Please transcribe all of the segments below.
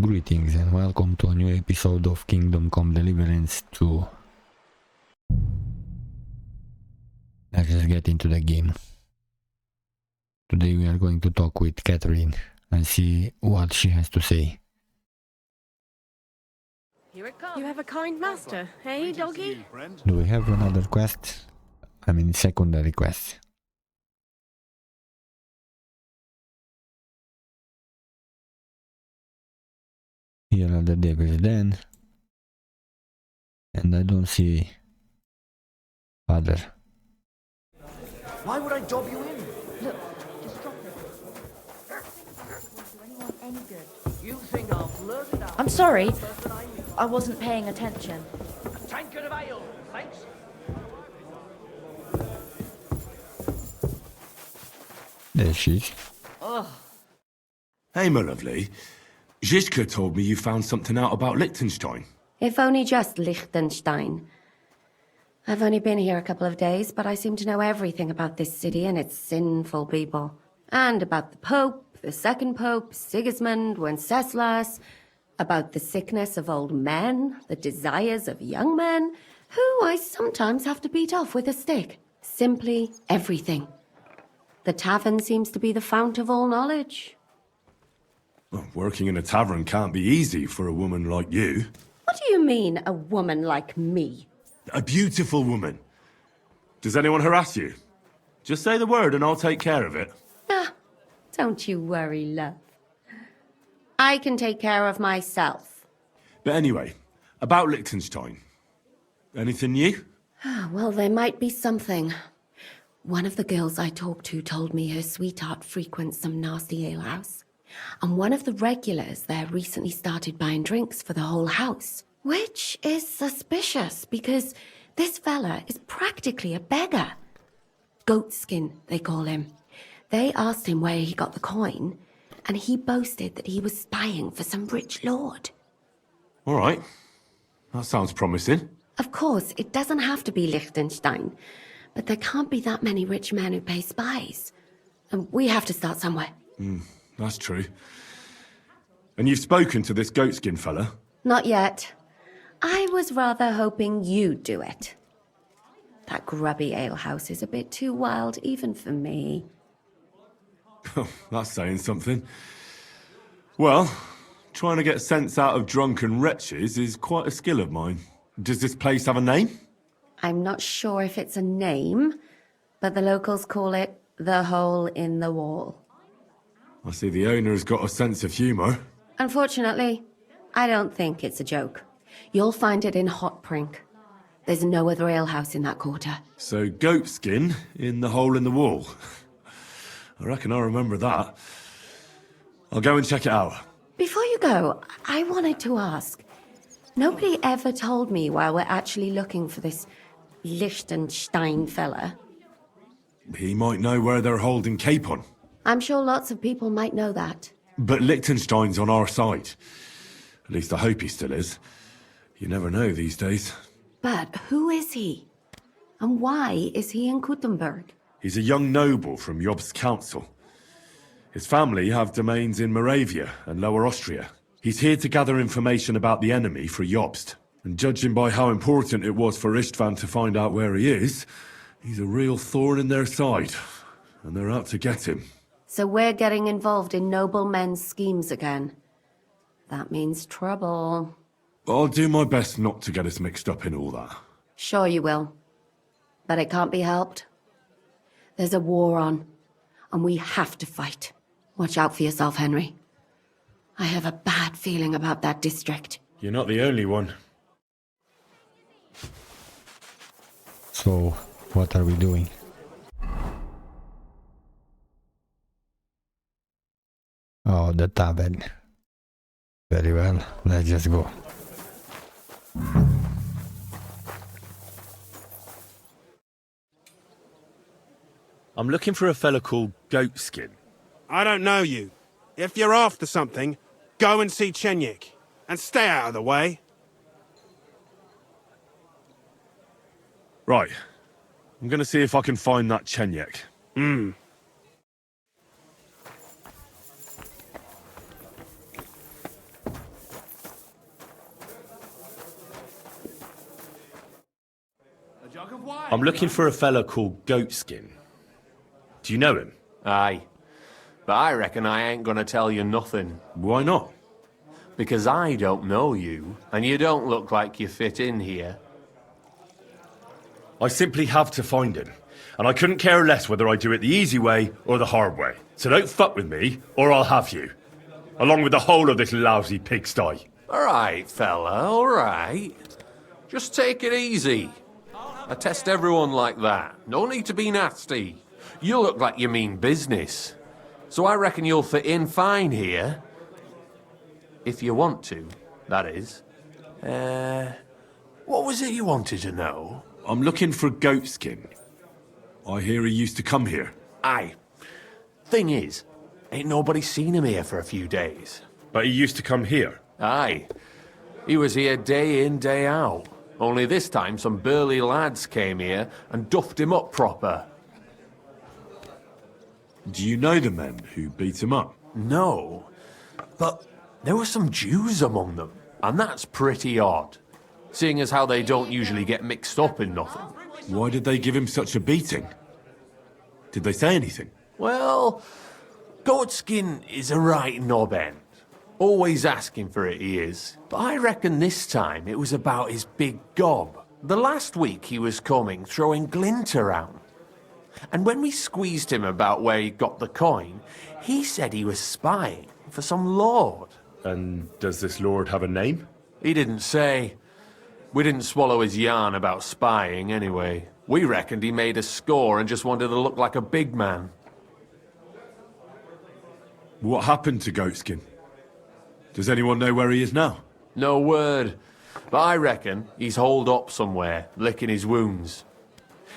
Greetings and welcome to a new episode of Kingdom Come Deliverance 2. Let's just get into the game. Today we are going to talk with Catherine and see what she has to say. Here it comes. You have a kind master, hey, doggy? Do we have another quest? I mean secondary quest. Here are the devil's den. And I don't see father. Why would I dob you in? Look, just drop it. Do anyone any good? You think I'll blurt it out? I'm sorry. I wasn't paying attention. A tankard of ale, thanks. There she is. Hey, my lovely. Zizka told me you found something out about Liechtenstein. If only just Liechtenstein. I've only been here a couple of days, but I seem to know everything about this city and its sinful people. And about the Pope, the second Pope, Sigismund, Wenceslas, about the sickness of old men, the desires of young men, who I sometimes have to beat off with a stick. Simply everything. The tavern seems to be the fount of all knowledge. Well, working in a tavern can't be easy for a woman like you. What do you mean, a woman like me? A beautiful woman. Does anyone harass you? Just say the word and I'll take care of it. Ah, don't you worry, love. I can take care of myself. But anyway, about Liechtenstein. Anything new? Well, there might be something. One of the girls I talked to told me her sweetheart frequents some nasty alehouse. And one of the regulars there recently started buying drinks for the whole house. Which is suspicious, because this fella is practically a beggar. Goatskin, they call him. They asked him where he got the coin, and he boasted that he was spying for some rich lord. All right. That sounds promising. Of course, it doesn't have to be Liechtenstein, but there can't be that many rich men who pay spies. And we have to start somewhere. That's true. And you've spoken to this goatskin fella? Not yet. I was rather hoping you'd do it. That grubby alehouse is a bit too wild even for me. That's saying something. Well, trying to get sense out of drunken wretches is quite a skill of mine. Does this place have a name? I'm not sure if it's a name, but the locals call it the Hole in the Wall. I see the owner's got a sense of humour. Unfortunately, I don't think it's a joke. You'll find it in Hot Prink. There's no other alehouse in that quarter. So goatskin in the hole in the wall. I reckon I'll remember that. I'll go and check it out. Before you go, I wanted to ask. Nobody ever told me why we're actually looking for this Liechtenstein fella. He might know where they're holding Capon. I'm sure lots of people might know that. But Liechtenstein's on our side. At least I hope he still is. You never know these days. But who is he? And why is he in Kuttenberg? He's a young noble from Jobst's council. His family have domains in Moravia and Lower Austria. He's here to gather information about the enemy for Jobst. And judging by how important it was for Istvan to find out where he is, he's a real thorn in their side. And they're out to get him. So we're getting involved in noblemen's schemes again. That means trouble. I'll do my best not to get us mixed up in all that. Sure you will. But it can't be helped. There's a war on, and we have to fight. Watch out for yourself, Henry. I have a bad feeling about that district. You're not the only one. So, what are we doing? Oh, the tavern. Very well, let's just go. I'm looking for a fella called Goatskin. I don't know you. If you're after something, go and see Chenyik. And stay out of the way. Right. I'm gonna see if I can find that Chenyik. I'm looking for a fella called Goatskin. Do you know him? Aye. But I reckon I ain't gonna tell you nothing. Why not? Because I don't know you, and you don't look like you fit in here. I simply have to find him. And I couldn't care less whether I do it the easy way or the hard way. So don't fuck with me, or I'll have you. Along with the whole of this lousy pigsty. All right, fella, all right. Just take it easy. I test everyone like that. No need to be nasty. You look like you mean business. So I reckon you'll fit in fine here. If you want to, that is. What was it you wanted to know? I'm looking for Goatskin. I hear he used to come here. Aye. Thing is, ain't nobody seen him here for a few days. But he used to come here. Aye. He was here day in, day out. Only this time some burly lads came here and duffed him up proper. Do you know the men who beat him up? No. But there were some Jews among them, and that's pretty odd. Seeing as how they don't usually get mixed up in nothing. Why did they give him such a beating? Did they say anything? Well, Goatskin is a right knob end. Always asking for it, he is. But I reckon this time it was about his big gob. The last week he was coming, throwing glint around. And when we squeezed him about where he got the coin, he said he was spying for some lord. And does this lord have a name? He didn't say. We didn't swallow his yarn about spying anyway. We reckoned he made a score and just wanted to look like a big man. What happened to Goatskin? Does anyone know where he is now? No word. But I reckon he's holed up somewhere, licking his wounds.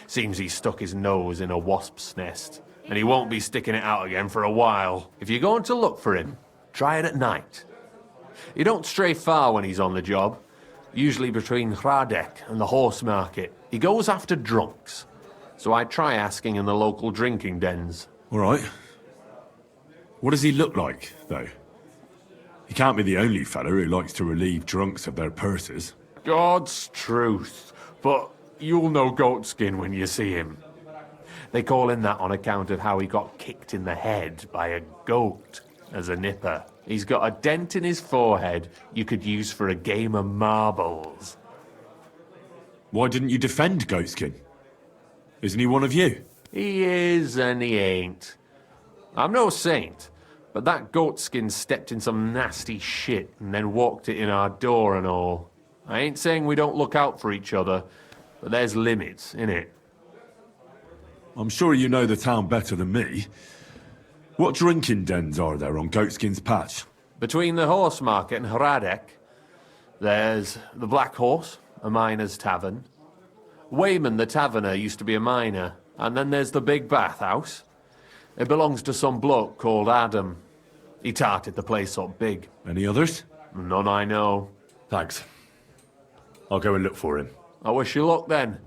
Seems he stuck his nose in a wasp's nest, and he won't be sticking it out again for a while. If you're going to look for him, try it at night. You don't stray far when he's on the job. Usually between Hradek and the horse market. He goes after drunks. So I try asking in the local drinking dens. All right. What does he look like, though? He can't be the only fella who likes to relieve drunks of their purses. God's truth. But you'll know Goatskin when you see him. They call him that on account of how he got kicked in the head by a goat as a nipper. He's got a dent in his forehead you could use for a game of marbles. Why didn't you defend Goatskin? Isn't he one of you? He is and he ain't. I'm no saint, but that Goatskin stepped in some nasty shit and then walked it in our door and all. I ain't saying we don't look out for each other, but there's limits, innit? I'm sure you know the town better than me. What drinking dens are there on Goatskin's patch? Between the horse market and Hradek, there's the Black Horse, a miner's tavern. Wayman the taverner used to be a miner. And then there's the Big Bathhouse. It belongs to some bloke called Adam. He tarted the place up big. Any others? None I know. Thanks. I'll go and look for him. I wish you luck then.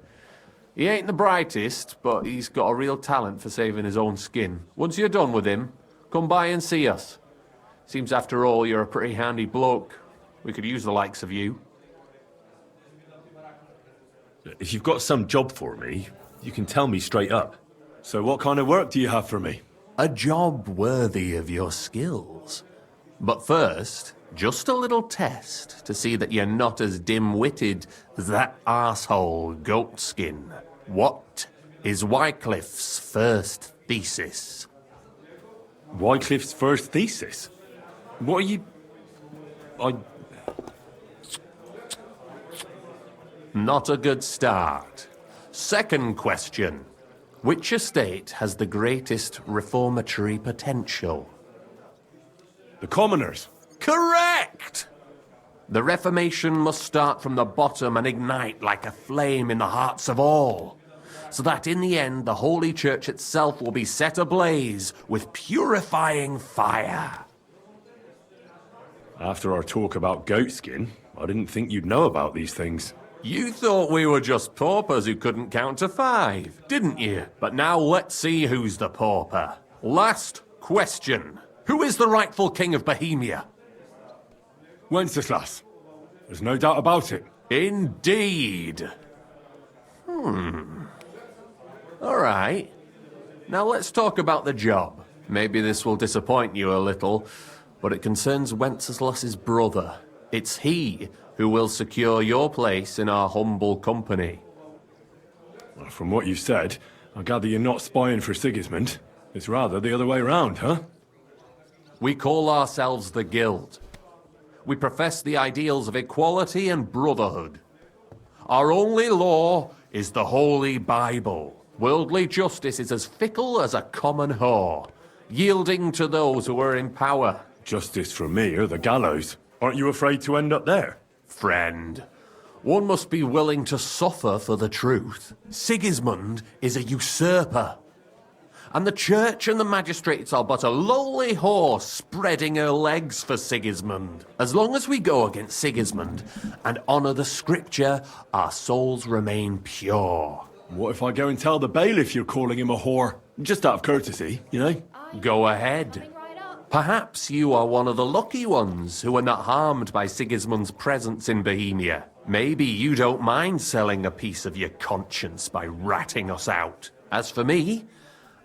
He ain't the brightest, but he's got a real talent for saving his own skin. Once you're done with him, come by and see us. Seems after all you're a pretty handy bloke. We could use the likes of you. If you've got some job for me, you can tell me straight up. So what kind of work do you have for me? A job worthy of your skills. But first, just a little test to see that you're not as dim-witted as that arsehole Goatskin. What is Wycliffe's first thesis? Wycliffe's first thesis? What are you... Not a good start. Second question. Which estate has the greatest reformatory potential? The commoners. Correct! The Reformation must start from the bottom and ignite like a flame in the hearts of all, so that in the end the Holy Church itself will be set ablaze with purifying fire. After our talk about Goatskin, I didn't think you'd know about these things. You thought we were just paupers who couldn't count to 5, didn't you? But now let's see who's the pauper. Last question. Who is the rightful king of Bohemia? Wenceslas. There's no doubt about it. Indeed. right. Now let's talk about the job. Maybe this will disappoint you a little, but it concerns Wenceslas's brother. It's he who will secure your place in our humble company. Well, from what you've said, I gather you're not spying for Sigismund. It's rather the other way round, huh? We call ourselves the Guild. We profess the ideals of equality and brotherhood. Our only law is the Holy Bible. Worldly justice is as fickle as a common whore, yielding to those who are in power. Justice for me or the gallows. Aren't you afraid to end up there? Friend, one must be willing to suffer for the truth. Sigismund is a usurper. And the church and the magistrates are but a lowly whore spreading her legs for Sigismund. As long as we go against Sigismund and honour the scripture, our souls remain pure. What if I go and tell the bailiff you're calling him a whore? Just out of courtesy, you know? Go ahead. Perhaps you are one of the lucky ones who are not harmed by Sigismund's presence in Bohemia. Maybe you don't mind selling a piece of your conscience by ratting us out. As for me,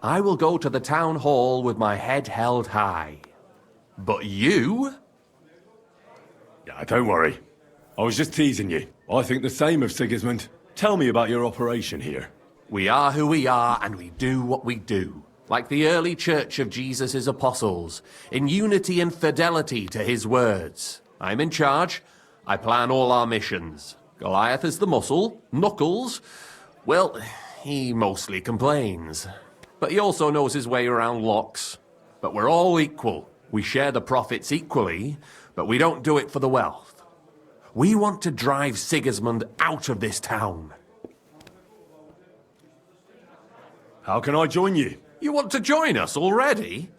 I will go to the town hall with my head held high. But you? Yeah, don't worry. I was just teasing you. I think the same of Sigismund. Tell me about your operation here. We are who we are, and we do what we do. Like the early church of Jesus' apostles, in unity and fidelity to his words. I'm in charge. I plan all our missions. Goliath is the muscle. Knuckles, well, he mostly complains. But he also knows his way around locks. But we're all equal. We share the profits equally, but we don't do it for the wealth. We want to drive Sigismund out of this town. How can I join you? You want to join us already?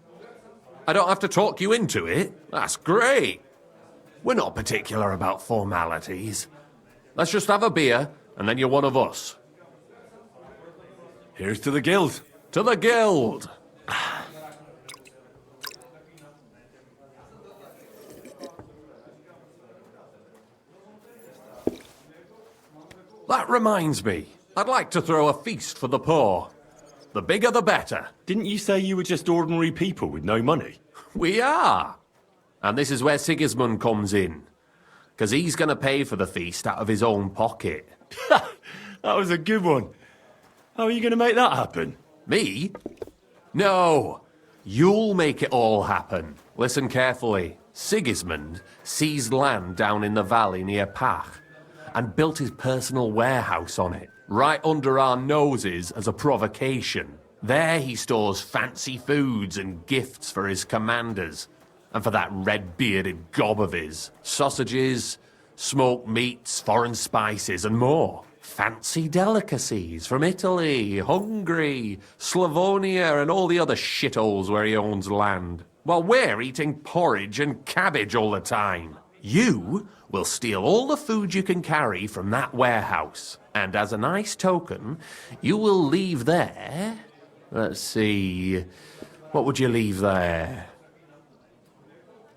I don't have to talk you into it. That's great. We're not particular about formalities. Let's just have a beer, and then you're one of us. Here's to the guild. To the Guild! That reminds me, I'd like to throw a feast for the poor. The bigger the better. Didn't you say you were just ordinary people with no money? We are. And this is where Sigismund comes in. Because he's going to pay for the feast out of his own pocket. That was a good one. How are you going to make that happen? Me? No. You'll make it all happen. Listen carefully. Sigismund seized land down in the valley near Pach and built his personal warehouse on it, right under our noses as a provocation. There he stores fancy foods and gifts for his commanders, and for that red-bearded gob of his. Sausages, smoked meats, foreign spices, and more. Fancy delicacies from Italy, Hungary, Slavonia, and all the other shitholes where he owns land. While we're eating porridge and cabbage all the time. You will steal all the food you can carry from that warehouse. And as a nice token, you will leave there... Let's see... What would you leave there?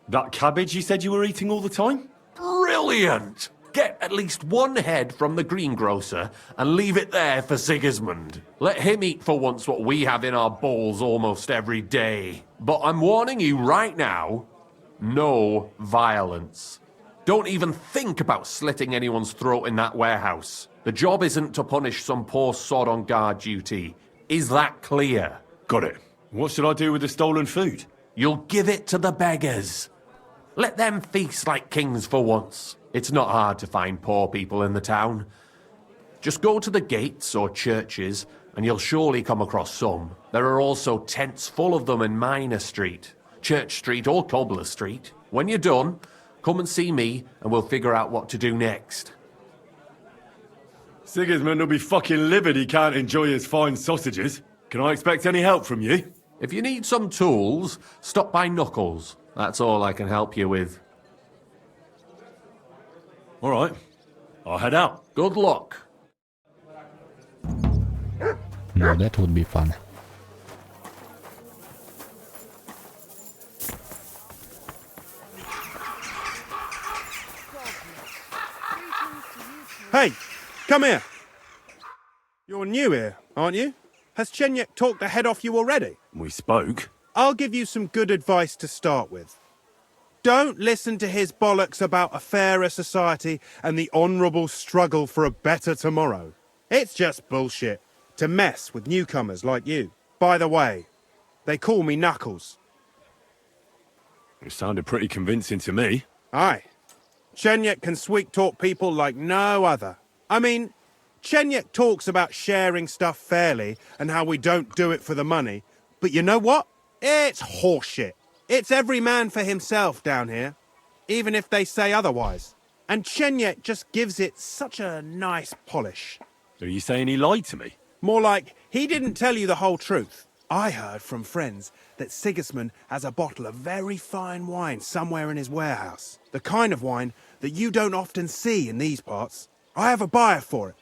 That cabbage you said you were eating all the time? Brilliant! Get at least one head from the greengrocer and leave it there for Sigismund. Let him eat for once what we have in our bowls almost every day. But I'm warning you right now, no violence. Don't even think about slitting anyone's throat in that warehouse. The job isn't to punish some poor sod on guard duty. Is that clear? Got it. What should I do with the stolen food? You'll give it to the beggars. Let them feast like kings for once. It's not hard to find poor people in the town. Just go to the gates or churches and you'll surely come across some. There are also tents full of them in Minor Street, Church Street or Cobbler Street. When you're done, come and see me and we'll figure out what to do next. Sigismund will be fucking livid he can't enjoy his fine sausages. Can I expect any help from you? If you need some tools, stop by Knuckles. That's all I can help you with. All right. I'll head out. Good luck. No, that would be fun. Hey, come here. You're new here, aren't you? Has Chenyek talked the head off you already? We spoke. I'll give you some good advice to start with. Don't listen to his bollocks about a fairer society and the honourable struggle for a better tomorrow. It's just bullshit to mess with newcomers like you. By the way, they call me Knuckles. It sounded pretty convincing to me. Aye. Chenyek can sweet-talk people like no other. I mean, Chenyek talks about sharing stuff fairly and how we don't do it for the money. But you know what? It's horseshit. It's every man for himself down here, even if they say otherwise. And Chenyek just gives it such a nice polish. Are you saying he lied to me? More like, he didn't tell you the whole truth. I heard from friends that Sigismund has a bottle of very fine wine somewhere in his warehouse. The kind of wine that you don't often see in these parts. I have a buyer for it.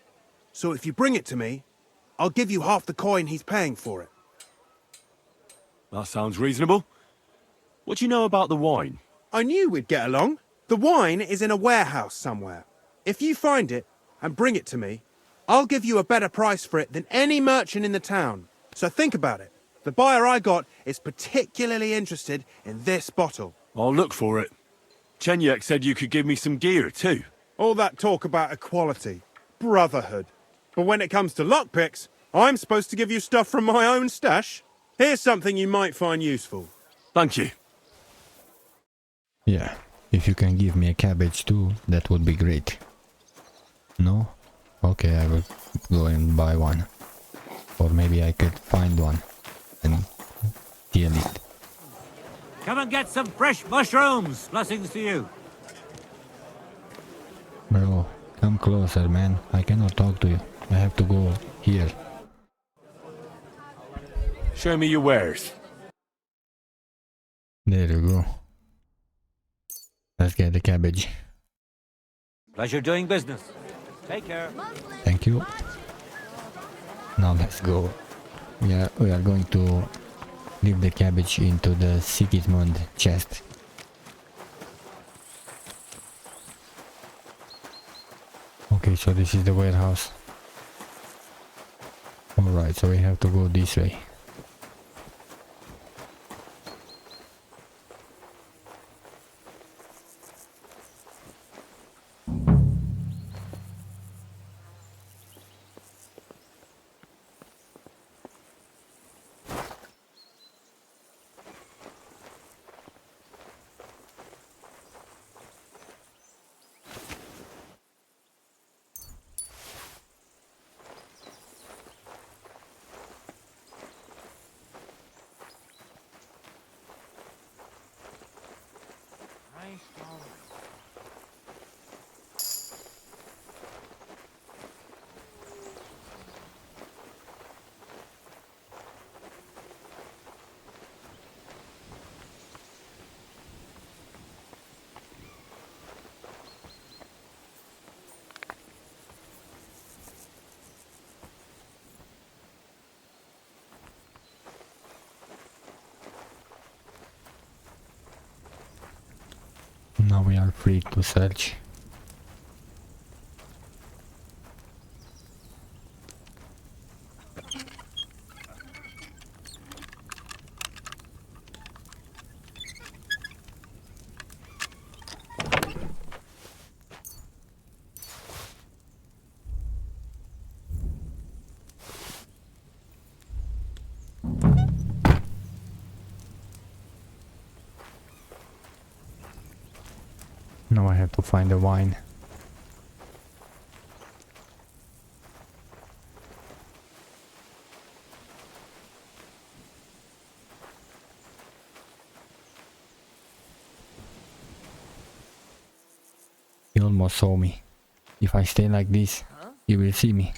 So if you bring it to me, I'll give you half the coin he's paying for it. That sounds reasonable. What do you know about the wine? I knew we'd get along. The wine is in a warehouse somewhere. If you find it and bring it to me, I'll give you a better price for it than any merchant in the town. So think about it. The buyer I got is particularly interested in this bottle. I'll look for it. Chenyek said you could give me some gear too. All that talk about equality, brotherhood. But when it comes to lockpicks, I'm supposed to give you stuff from my own stash. Here's something you might find useful. Thank you. Yeah, if you can give me a cabbage too, that would be great. No? Okay, I will go and buy one. Or maybe I could find one and steal it. Come and get some fresh mushrooms. Blessings to you. Bro, come closer, man. I cannot talk to you. I have to go here. Show me your wares. There you go. Let's get the cabbage. Pleasure doing business. Take care. Thank you. Now let's go. We are going to leave the cabbage into the Sigismund chest. Okay, so this is the warehouse. Alright, so we have to go this way. Now we are free to search. Now I have to find the wine. He almost saw me. If I stay like this, he will see me.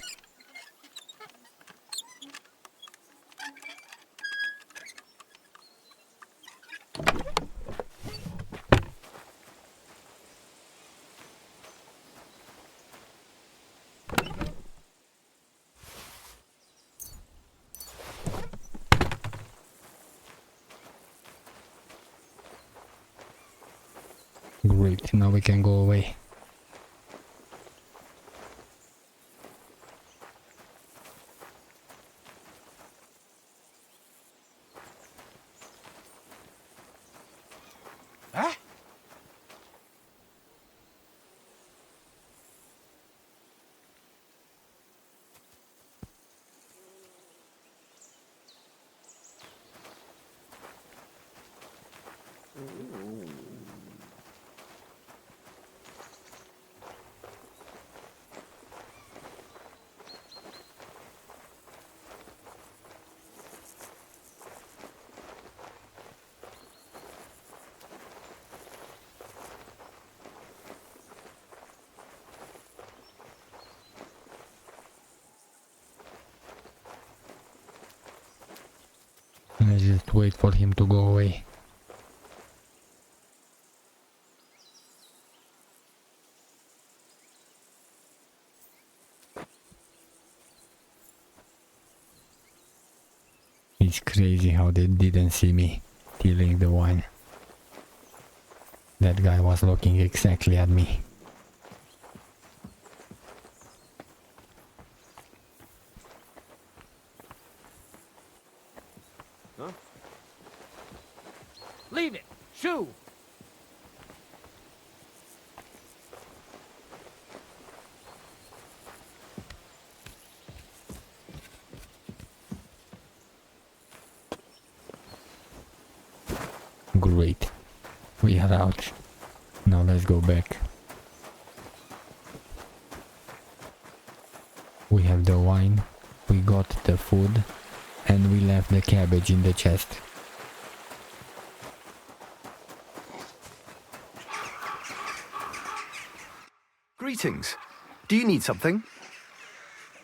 Great, now we can go away. Let's just wait for him to go away. It's crazy how they didn't see me stealing the wine. That guy was looking exactly at me. Leave it. Shoo. Great. We are out. Now let's go back. We have the wine, we got the food, and we left the cabbage in the chest. Greetings. Do you need something?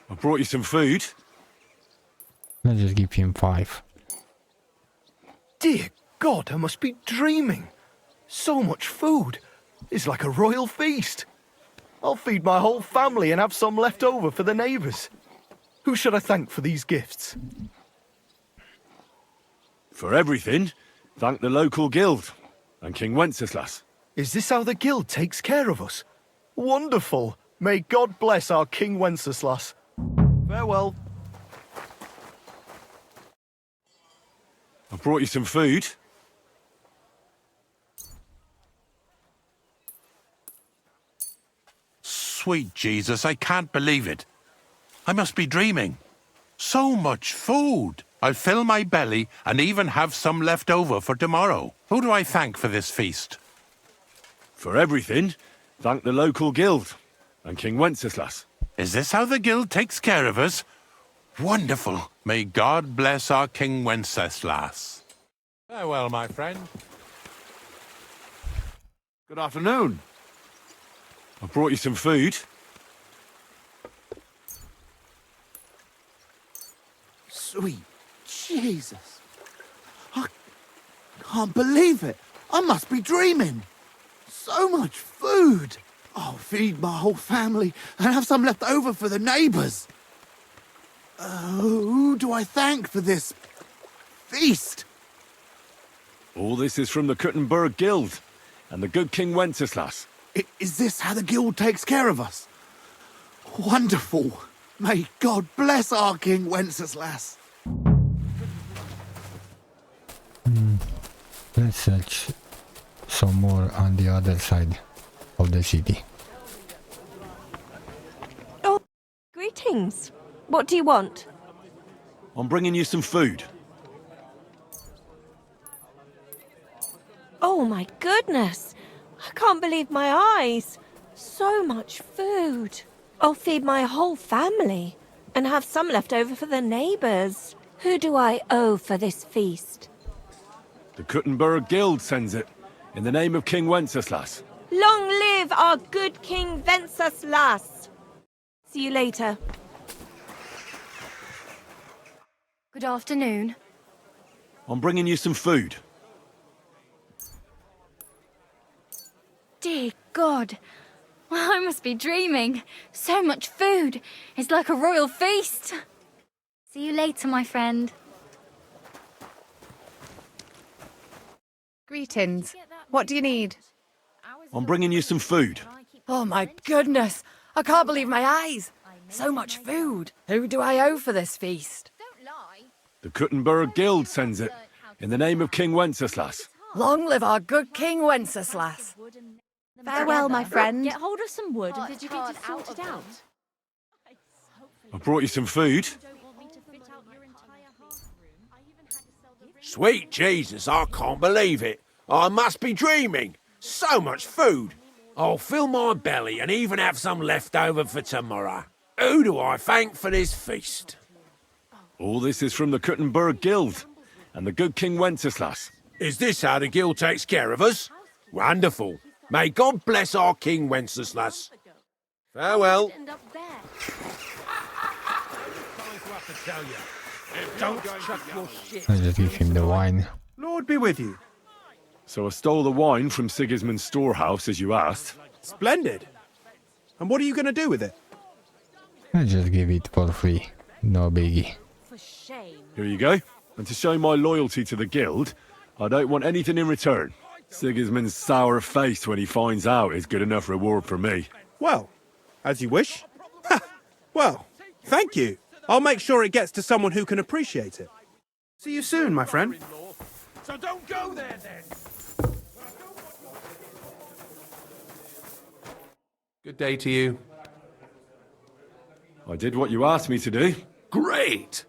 I brought you some food. Let's just give him 5. Dear God, I must be dreaming. So much food. It's like a royal feast. I'll feed my whole family and have some left over for the neighbours. Who should I thank for these gifts? For everything, thank the local guild and King Wenceslas. Is this how the guild takes care of us? Wonderful. May God bless our King Wenceslas. Farewell. I brought you some food. Sweet Jesus, I can't believe it. I must be dreaming. So much food. I'll fill my belly and even have some left over for tomorrow. Who do I thank for this feast? For everything, thank the local guild and King Wenceslas. Is this how the guild takes care of us? Wonderful. May God bless our King Wenceslas. Farewell, my friend. Good afternoon. I brought you some food. Sweet Jesus. I can't believe it. I must be dreaming. So much food. I'll feed my whole family and have some left over for the neighbours. Who do I thank for this feast? All this is from the Kuttenberg Guild and the good King Wenceslas. Is this how the guild takes care of us? Wonderful. May God bless our King Wenceslas. Let's search some more on the other side of the city. Oh, greetings. What do you want? I'm bringing you some food. Oh my goodness. I can't believe my eyes. So much food. I'll feed my whole family and have some left over for the neighbours. Who do I owe for this feast? The Kuttenberg Guild sends it in the name of King Wenceslas. Long live our good King Wenceslas. See you later. Good afternoon. I'm bringing you some food. Dear God. Well, I must be dreaming. So much food. It's like a royal feast. See you later, my friend. Greetings. What do you need? I'm bringing you some food. Oh my goodness! I can't believe my eyes! So much food! Who do I owe for this feast? The Kuttenberg Guild sends it in the name of King Wenceslas. Long live our good King Wenceslas! Farewell, my friend. Get hold of some wood and get it sorted out. I brought you some food. Sweet Jesus, I can't believe it. I must be dreaming. So much food. I'll fill my belly and even have some left over for tomorrow. Who do I thank for this feast? All this is from the Kuttenberg Guild and the good King Wenceslas. Is this how the guild takes care of us? Wonderful. May God bless our King Wenceslas. Farewell. Don't chuck your shit. I'll just give him the wine. Lord be with you. So I stole the wine from Sigismund's storehouse, as you asked. Splendid. And what are you going to do with it? I'll just give it for free. No biggie. For shame. Here you go. And to show my loyalty to the guild, I don't want anything in return. Sigismund's sour face when he finds out is good enough reward for me. Well, as you wish. Ha! Well, thank you. I'll make sure it gets to someone who can appreciate it. See you soon, my friend. So don't go there then. Good day to you. I did what you asked me to do. Great!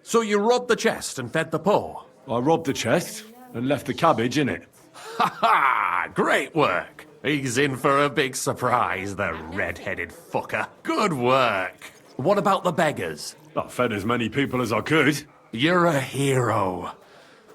So you robbed the chest and fed the poor? I robbed the chest and left the cabbage in it. Ha ha! Great work! He's in for a big surprise, the red-headed fucker. Good work! What about the beggars? I fed as many people as I could. You're a hero.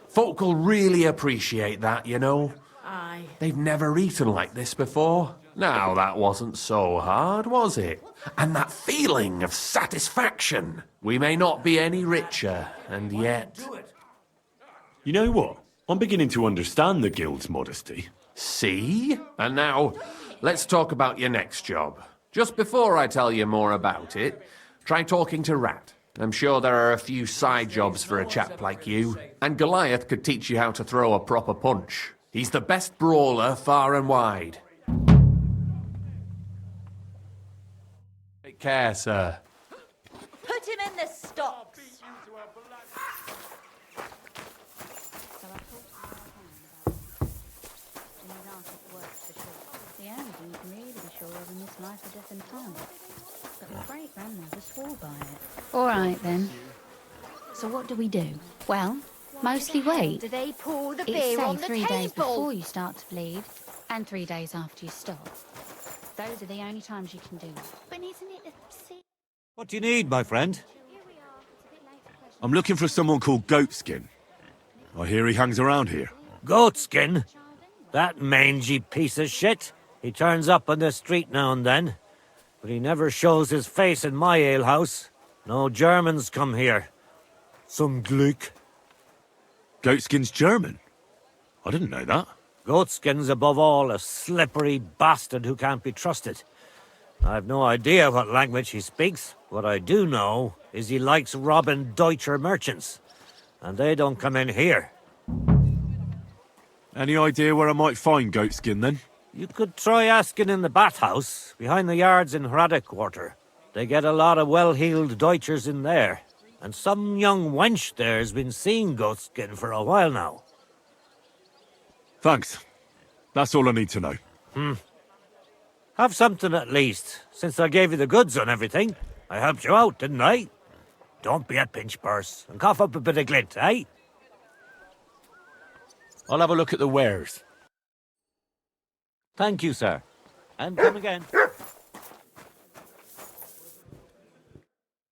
Folk will really appreciate that, you know. Aye. They've never eaten like this before. Now, that wasn't so hard, was it? And that feeling of satisfaction. We may not be any richer, and yet... You know what? I'm beginning to understand the guild's modesty. See? And now, let's talk about your next job. Just before I tell you more about it, try talking to Rat. I'm sure there are a few side jobs for a chap like you. And Goliath could teach you how to throw a proper punch. He's the best brawler far and wide. Take care, sir. Put him in the stocks. The only thing you can really be sure of in this life are death and time. But my great-grandmother swore by it. All right, then. So what do we do? Well, mostly wait. Do they pour the It's beer say on the 3 days table? before you start to bleed, and 3 days after you stop. Those are the only times you can do it. But isn't it a sin? What do you need, my friend? I'm looking for someone called Goatskin. I hear he hangs around here. Goatskin? That mangy piece of shit. He turns up on the street now and then. But he never shows his face in my alehouse. No Germans come here. Some Glück. Goatskin's German? I didn't know that. Goatskin's above all a slippery bastard who can't be trusted. I've no idea what language he speaks. What I do know is he likes robbing Deutscher merchants. And they don't come in here. Any idea where I might find Goatskin, then? You could try asking in the bathhouse, behind the yards in Hrada Quarter. They get a lot of well-heeled Deutschers in there. And some young wench there's been seeing Goatskin for a while now. Thanks. That's all I need to know. Have something at least, since I gave you the goods on everything. I helped you out, didn't I? Don't be a pinch purse, and cough up a bit of glint, eh? I'll have a look at the wares. Thank you, sir. And come again.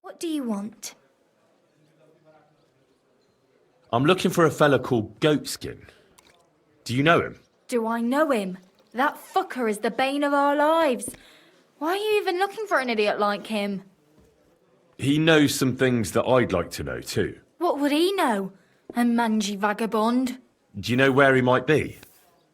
What do you want? I'm looking for a fella called Goatskin. Do you know him? Do I know him? That fucker is the bane of our lives. Why are you even looking for an idiot like him? He knows some things that I'd like to know too. What would he know? A mangy vagabond? Do you know where he might be?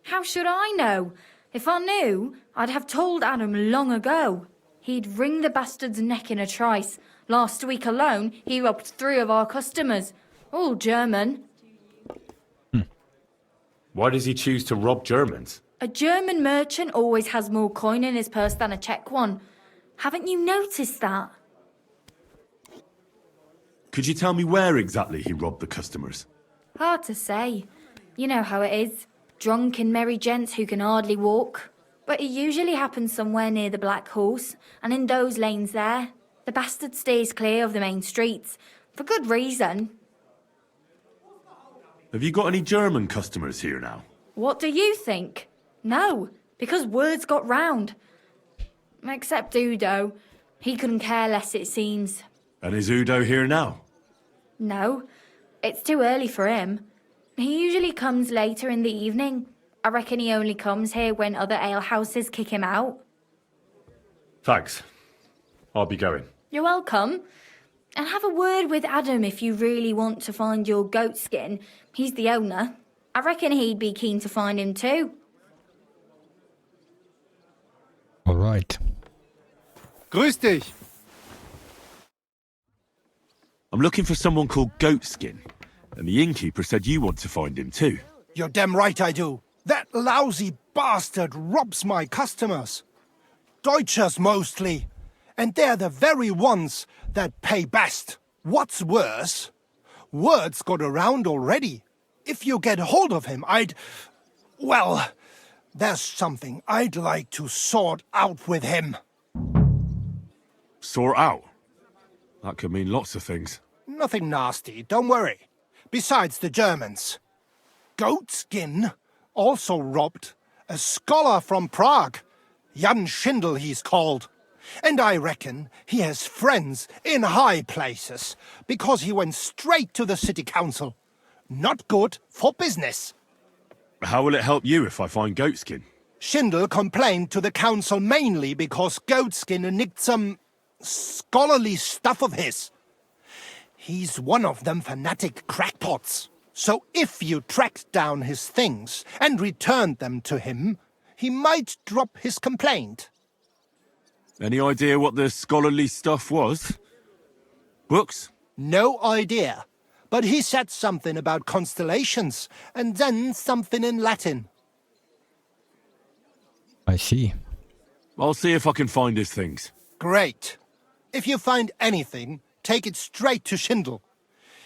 How should I know? If I knew, I'd have told Adam long ago. He'd wring the bastard's neck in a trice. Last week alone, he robbed 3 of our customers. All German. Why does he choose to rob Germans? A German merchant always has more coin in his purse than a Czech one. Haven't you noticed that? Could you tell me where exactly he robbed the customers? Hard to say. You know how it is. Drunk and merry gents who can hardly walk. But it usually happens somewhere near the Black Horse, and in those lanes there. The bastard stays clear of the main streets. For good reason. Have you got any German customers here now? What do you think? No, because words got round. Except Udo. He couldn't care less, it seems. And is Udo here now? No, it's too early for him. He usually comes later in the evening. I reckon he only comes here when other alehouses kick him out. Thanks. I'll be going. You're welcome. And have a word with Adam if you really want to find your goat skin. He's the owner. I reckon he'd be keen to find him too. All right. Grüß dich. I'm looking for someone called Goatskin, and the innkeeper said you want to find him too. You're damn right I do. That lousy bastard robs my customers. Deutschers mostly. And they're the very ones that pay best. What's worse, word's got around already. If you get hold of him, well, there's something I'd like to sort out with him. Sort out? That could mean lots of things. Nothing nasty, don't worry. Besides the Germans. Goatskin also robbed a scholar from Prague. Jan Schindel he's called. And I reckon he has friends in high places, because he went straight to the city council. Not good for business. How will it help you if I find Goatskin? Schindel complained to the council mainly because Goatskin nicked some scholarly stuff of his. He's one of them fanatic crackpots. So if you tracked down his things and returned them to him, he might drop his complaint. Any idea what the scholarly stuff was? Books? No idea. But he said something about constellations, and then something in Latin. I see. I'll see if I can find his things. Great. If you find anything, take it straight to Schindel.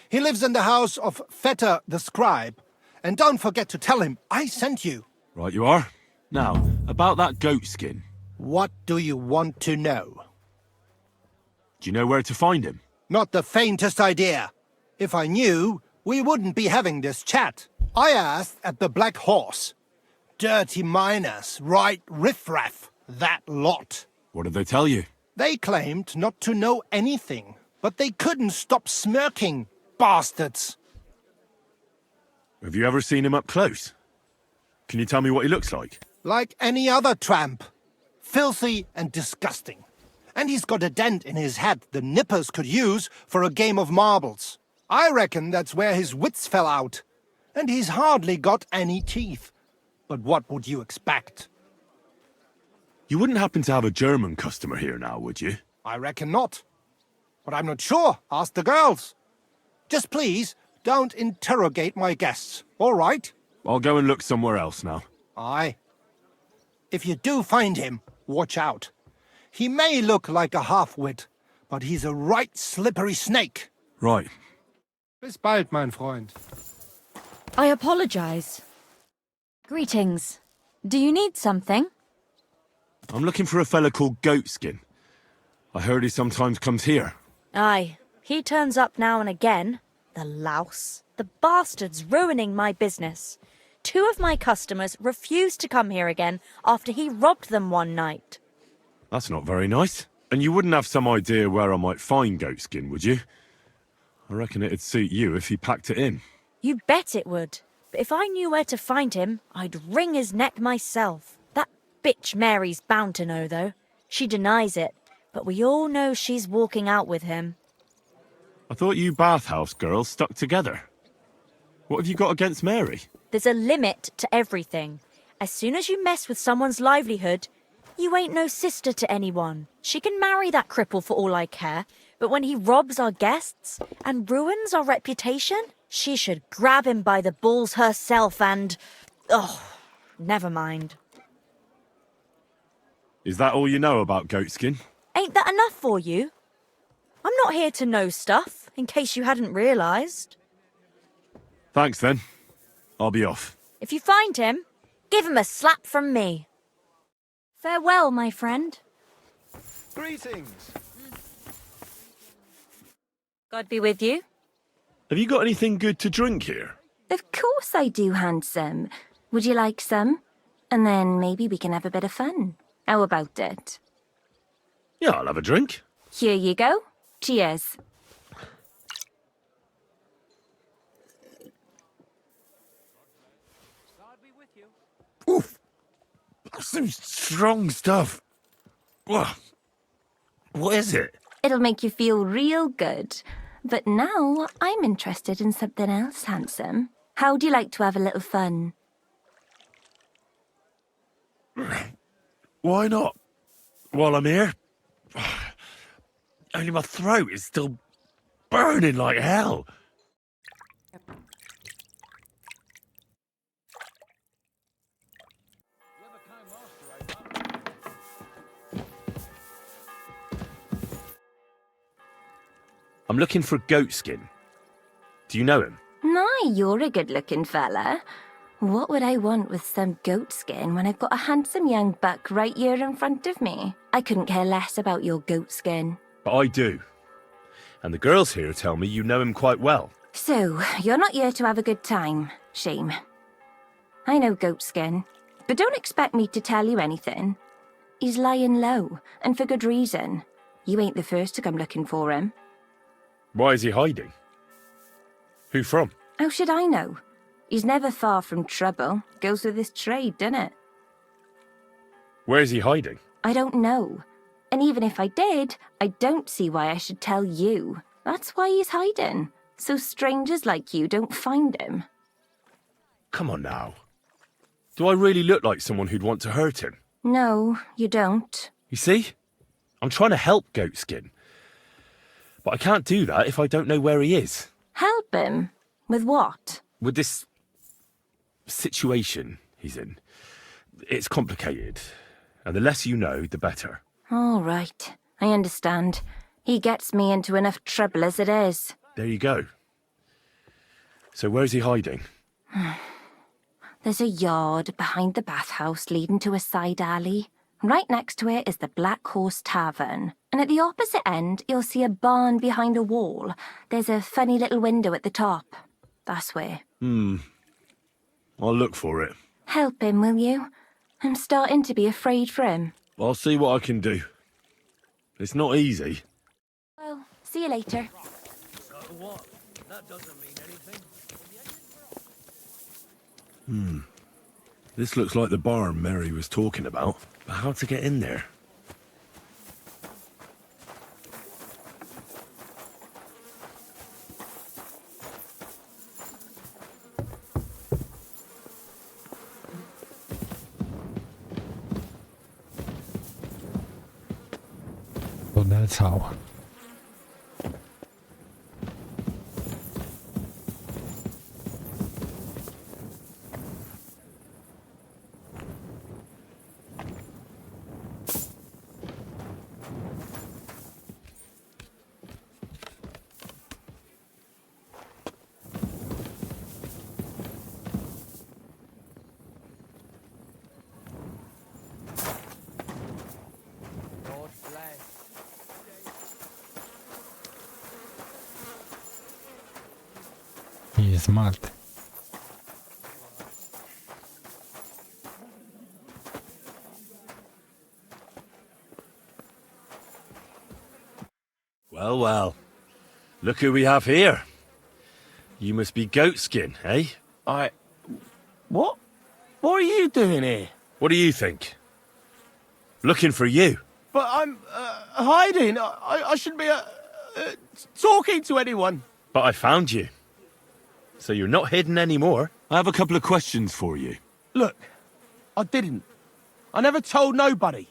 He lives in the house of Vetter the scribe. And don't forget to tell him I sent you. Right you are. Now, about that Goatskin. What do you want to know? Do you know where to find him? Not the faintest idea. If I knew, we wouldn't be having this chat. I asked at the Black Horse. Dirty miners, right riffraff, that lot. What did they tell you? They claimed not to know anything, but they couldn't stop smirking, bastards. Have you ever seen him up close? Can you tell me what he looks like? Like any other tramp. Filthy and disgusting. And he's got a dent in his head the nippers could use for a game of marbles. I reckon that's where his wits fell out. And he's hardly got any teeth. But what would you expect? You wouldn't happen to have a German customer here now, would you? I reckon not. But I'm not sure. Ask the girls. Just please, don't interrogate my guests, all right? I'll go and look somewhere else now. Aye. If you do find him, watch out. He may look like a half-wit, but he's a right slippery snake. Right. Bis bald, mein Freund. I apologize. Greetings. Do you need something? I'm looking for a fella called Goatskin. I heard he sometimes comes here. Aye. He turns up now and again. The louse. The bastard's ruining my business. 2 of my customers refused to come here again after he robbed them one night. That's not very nice. And you wouldn't have some idea where I might find Goatskin, would you? I reckon it'd suit you if he packed it in. You bet it would. But if I knew where to find him, I'd wring his neck myself. That bitch Mary's bound to know, though. She denies it, but we all know she's walking out with him. I thought you bathhouse girls stuck together. What have you got against Mary? There's a limit to everything. As soon as you mess with someone's livelihood, you ain't no sister to anyone. She can marry that cripple for all I care, but when he robs our guests and ruins our reputation, she should grab him by the balls herself and... Oh, never mind. Is that all you know about Goatskin? Ain't that enough for you? I'm not here to know stuff, in case you hadn't realised. Thanks then. I'll be off. If you find him, give him a slap from me. Farewell, my friend. Greetings. God be with you. Have you got anything good to drink here? Of course I do, handsome. Would you like some? And then maybe we can have a bit of fun. How about it? Yeah, I'll have a drink. Here you go. Cheers. Oof. That's some strong stuff. What is it? It'll make you feel real good. But now I'm interested in something else, handsome. How'd you like to have a little fun? Why not? While I'm here? Only my throat is still burning like hell. I'm looking for Goatskin. Do you know him? Nah, you're a good-looking fella. What would I want with some goat skin when I've got a handsome young buck right here in front of me? I couldn't care less about your goat skin. But I do. And the girls here tell me you know him quite well. So, you're not here to have a good time. Shame. I know Goatskin, but don't expect me to tell you anything. He's lying low, and for good reason. You ain't the first to come looking for him. Why is he hiding? Who from? How should I know? He's never far from trouble. Goes with his trade, doesn't it? Where is he hiding? I don't know. And even if I did, I don't see why I should tell you. That's why he's hiding. So strangers like you don't find him. Come on now. Do I really look like someone who'd want to hurt him? No, you don't. You see? I'm trying to help Goatskin. But I can't do that if I don't know where he is. Help him? With what? With this situation he's in. It's complicated. And the less you know, the better. All right. I understand. He gets me into enough trouble as it is. There you go. So where's he hiding? There's a yard behind the bathhouse leading to a side alley. Right next to it is the Black Horse Tavern. And at the opposite end, you'll see a barn behind a wall. There's a funny little window at the top. That's where. I'll look for it. Help him, will you? I'm starting to be afraid for him. I'll see what I can do. It's not easy. Well, see you later. So what? That doesn't mean anything. This looks like the barn Mary was talking about. But how to get in there? So that's how. God bless. He is smart. Well, well. Look who we have here. You must be Goatskin, eh? What? What are you doing here? What do you think? Looking for you. But I'm hiding. I shouldn't be talking to anyone. But I found you. So you're not hidden anymore. I have a couple of questions for you. Look, I didn't. I never told nobody.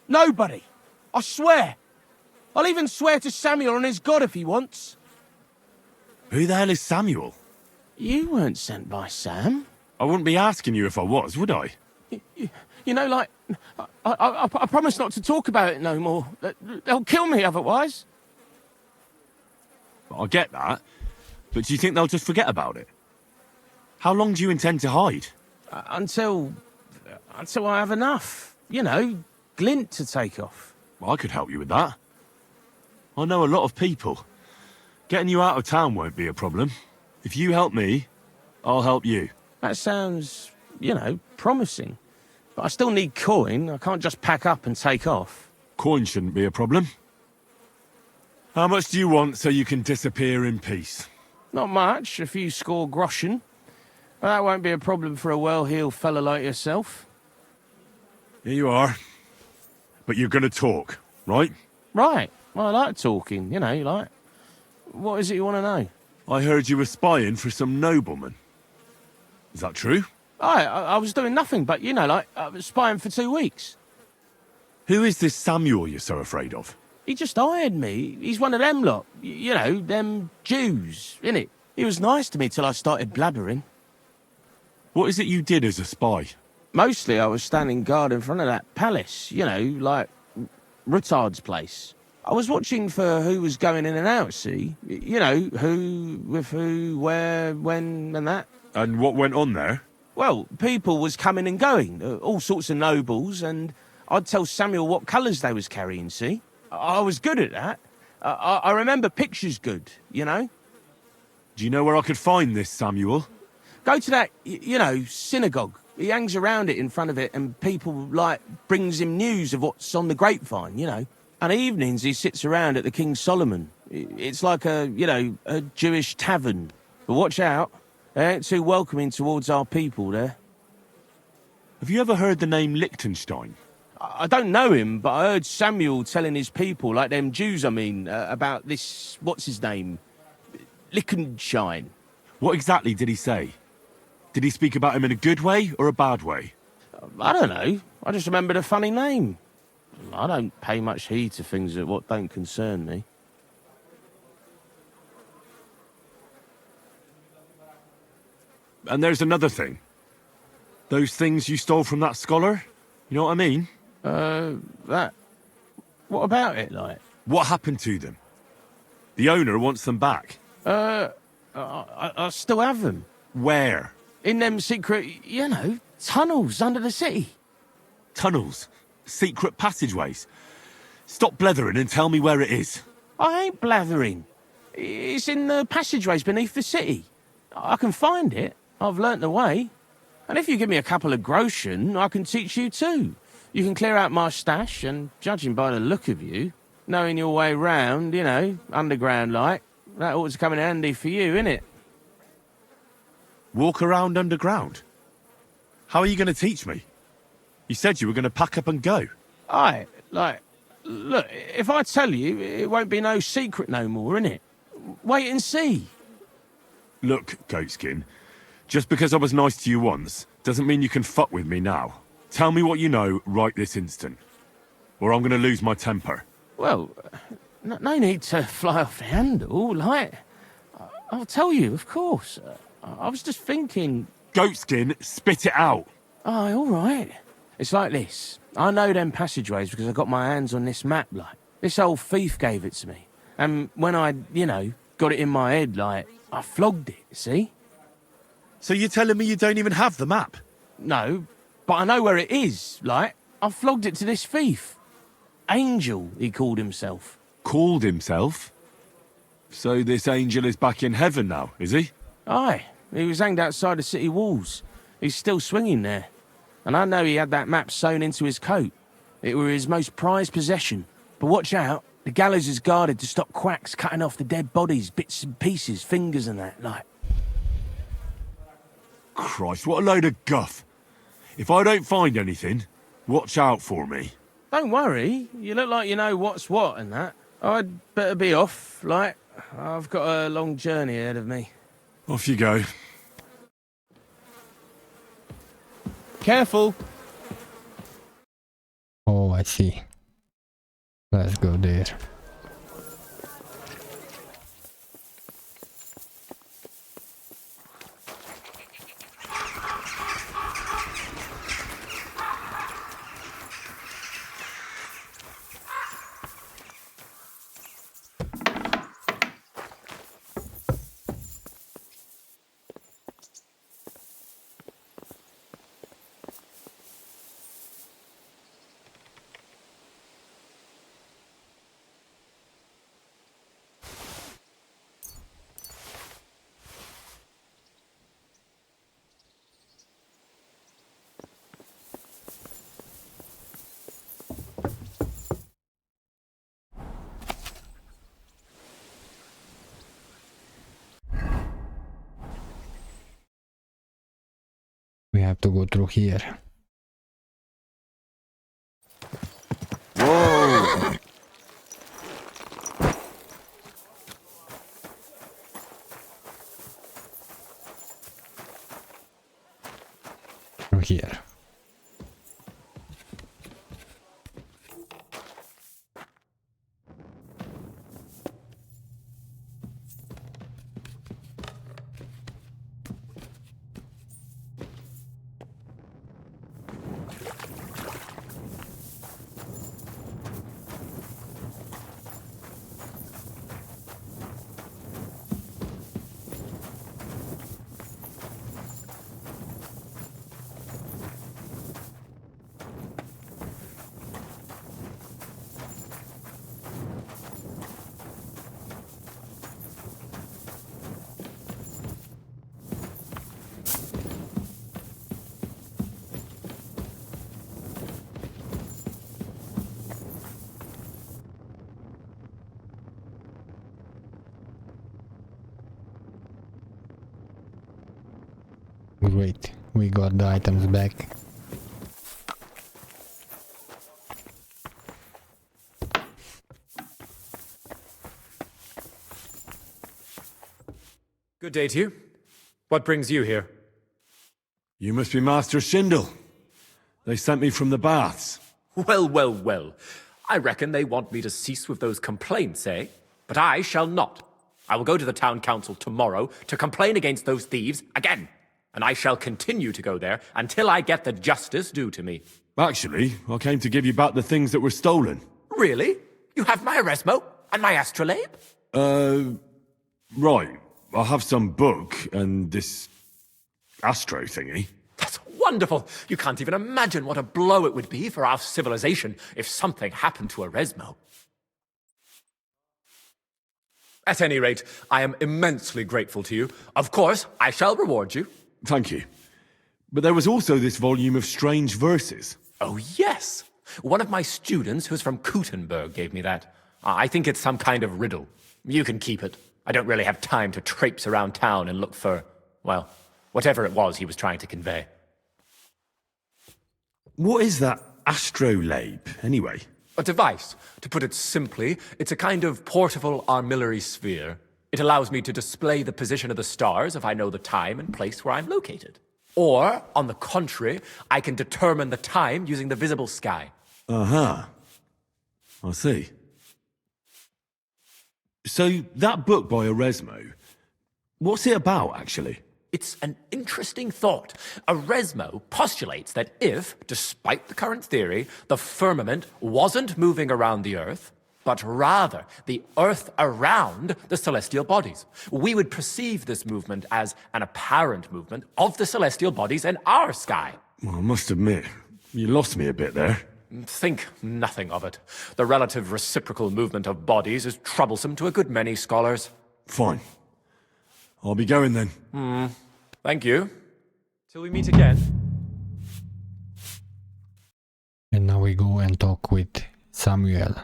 Nobody. I swear. I'll even swear to Samuel and his God if he wants. Who the hell is Samuel? You weren't sent by Sam. I wouldn't be asking you if I was, would I? You know, like, I promise not to talk about it no more. They'll kill me otherwise. I get that. But do you think they'll just forget about it? How long do you intend to hide? Until I have enough. You know, glint to take off. Well, I could help you with that. I know a lot of people. Getting you out of town won't be a problem. If you help me, I'll help you. That sounds, you know, promising. But I still need coin. I can't just pack up and take off. Coin shouldn't be a problem. How much do you want so you can disappear in peace? Not much, a few score groschen. But that won't be a problem for a well-heeled fella like yourself. Here you are. But you're gonna talk, right? Right. I like talking, you know, like... What is it you want to know? I heard you were spying for some nobleman. Is that true? I was doing nothing but, you know, like, I was spying for 2 weeks. Who is this Samuel you're so afraid of? He just hired me. He's one of them lot. You know, them Jews, innit? He was nice to me till I started blabbering. What is it you did as a spy? Mostly I was standing guard in front of that palace, you know, like Rutard's place. I was watching for who was going in and out, see? You know, who, with who, where, when, and that. And what went on there? Well, people was coming and going, all sorts of nobles, and I'd tell Samuel what colours they was carrying, see? I was good at that. I remember pictures good, you know? Do you know where I could find this Samuel? Go to that, you know, synagogue. He hangs around it in front of it, and people, like, brings him news of what's on the grapevine, you know? And evenings he sits around at the King Solomon. It's like a, you know, a Jewish tavern. But watch out, they ain't too welcoming towards our people there. Have you ever heard the name Liechtenstein? I don't know him, but I heard Samuel telling his people, like them Jews, I mean, about this, what's his name? Liechtenstein. What exactly did he say? Did he speak about him in a good way or a bad way? I don't know. I just remembered a funny name. I don't pay much heed to things that what don't concern me. And there's another thing. Those things you stole from that scholar? You know what I mean? That... What about it, like? What happened to them? The owner wants them back. I still have them. Where? In them secret, you know, tunnels under the city. Tunnels? Secret passageways? Stop blethering and tell me where it is. I ain't blathering. It's in the passageways beneath the city. I can find it. I've learnt the way. And if you give me a couple of groschen, I can teach you too. You can clear out my stash, and judging by the look of you, knowing your way round, you know, underground like, that ought to come in handy for you, innit? Walk around underground? How are you going to teach me? You said you were going to pack up and go. Aye, like, look, if I tell you, it won't be no secret no more, innit? Wait and see. Look, Goatskin, just because I was nice to you once, doesn't mean you can fuck with me now. Tell me what you know right this instant, or I'm going to lose my temper. Well, no need to fly off the handle, like... I'll tell you, of course. I was just thinking... Goatskin, spit it out. Aye, all right. It's like this. I know them passageways because I got my hands on this map, like. This old thief gave it to me. And when I, you know, got it in my head, like, I flogged it, see? So you're telling me you don't even have the map? No, but I know where it is, like. I flogged it to this thief. Angel, he called himself. Called himself? So this angel is back in heaven now, is he? Aye, he was hanged outside the city walls. He's still swinging there. And I know he had that map sewn into his coat. It were his most prized possession. But watch out, the gallows is guarded to stop quacks cutting off the dead bodies, bits and pieces, fingers and that, like. Christ, what a load of guff. If I don't find anything, watch out for me. Don't worry, you look like you know what's what and that. I'd better be off, like. I've got a long journey ahead of me. Off you go. Careful. Oh, I see. Let's go there. We have to go through here. Whoa! here. Great, we got the items back. Good day to you. What brings you here? You must be Master Schindel. They sent me from the baths. Well, well, well. I reckon they want me to cease with those complaints, eh? But I shall not. I will go to the town council tomorrow to complain against those thieves again. And I shall continue to go there until I get the justice due to me. Actually, I came to give you back the things that were stolen. Really? You have my Eresmo and my astrolabe? Right. I have some book and this astro thingy. That's wonderful. You can't even imagine what a blow it would be for our civilization if something happened to Eresmo. At any rate, I am immensely grateful to you. Of course, I shall reward you. Thank you. But there was also this volume of strange verses. Oh, yes. One of my students who's from Kuttenberg gave me that. I think it's some kind of riddle. You can keep it. I don't really have time to traipse around town and look for, well, whatever it was he was trying to convey. What is that astrolabe, anyway? A device. To put it simply, it's a kind of portable armillary sphere. It allows me to display the position of the stars if I know the time and place where I'm located. Or, on the contrary, I can determine the time using the visible sky. Uh-huh. I see. So, that book by Eresmo, what's it about, actually? It's an interesting thought. Eresmo postulates that if, despite the current theory, the firmament wasn't moving around the Earth, but rather the Earth around the celestial bodies, we would perceive this movement as an apparent movement of the celestial bodies in our sky. Well, I must admit, you lost me a bit there. Think nothing of it. The relative reciprocal movement of bodies is troublesome to a good many scholars. Fine. I'll be going then. Thank you. Till we meet again. And now we go and talk with Samuel.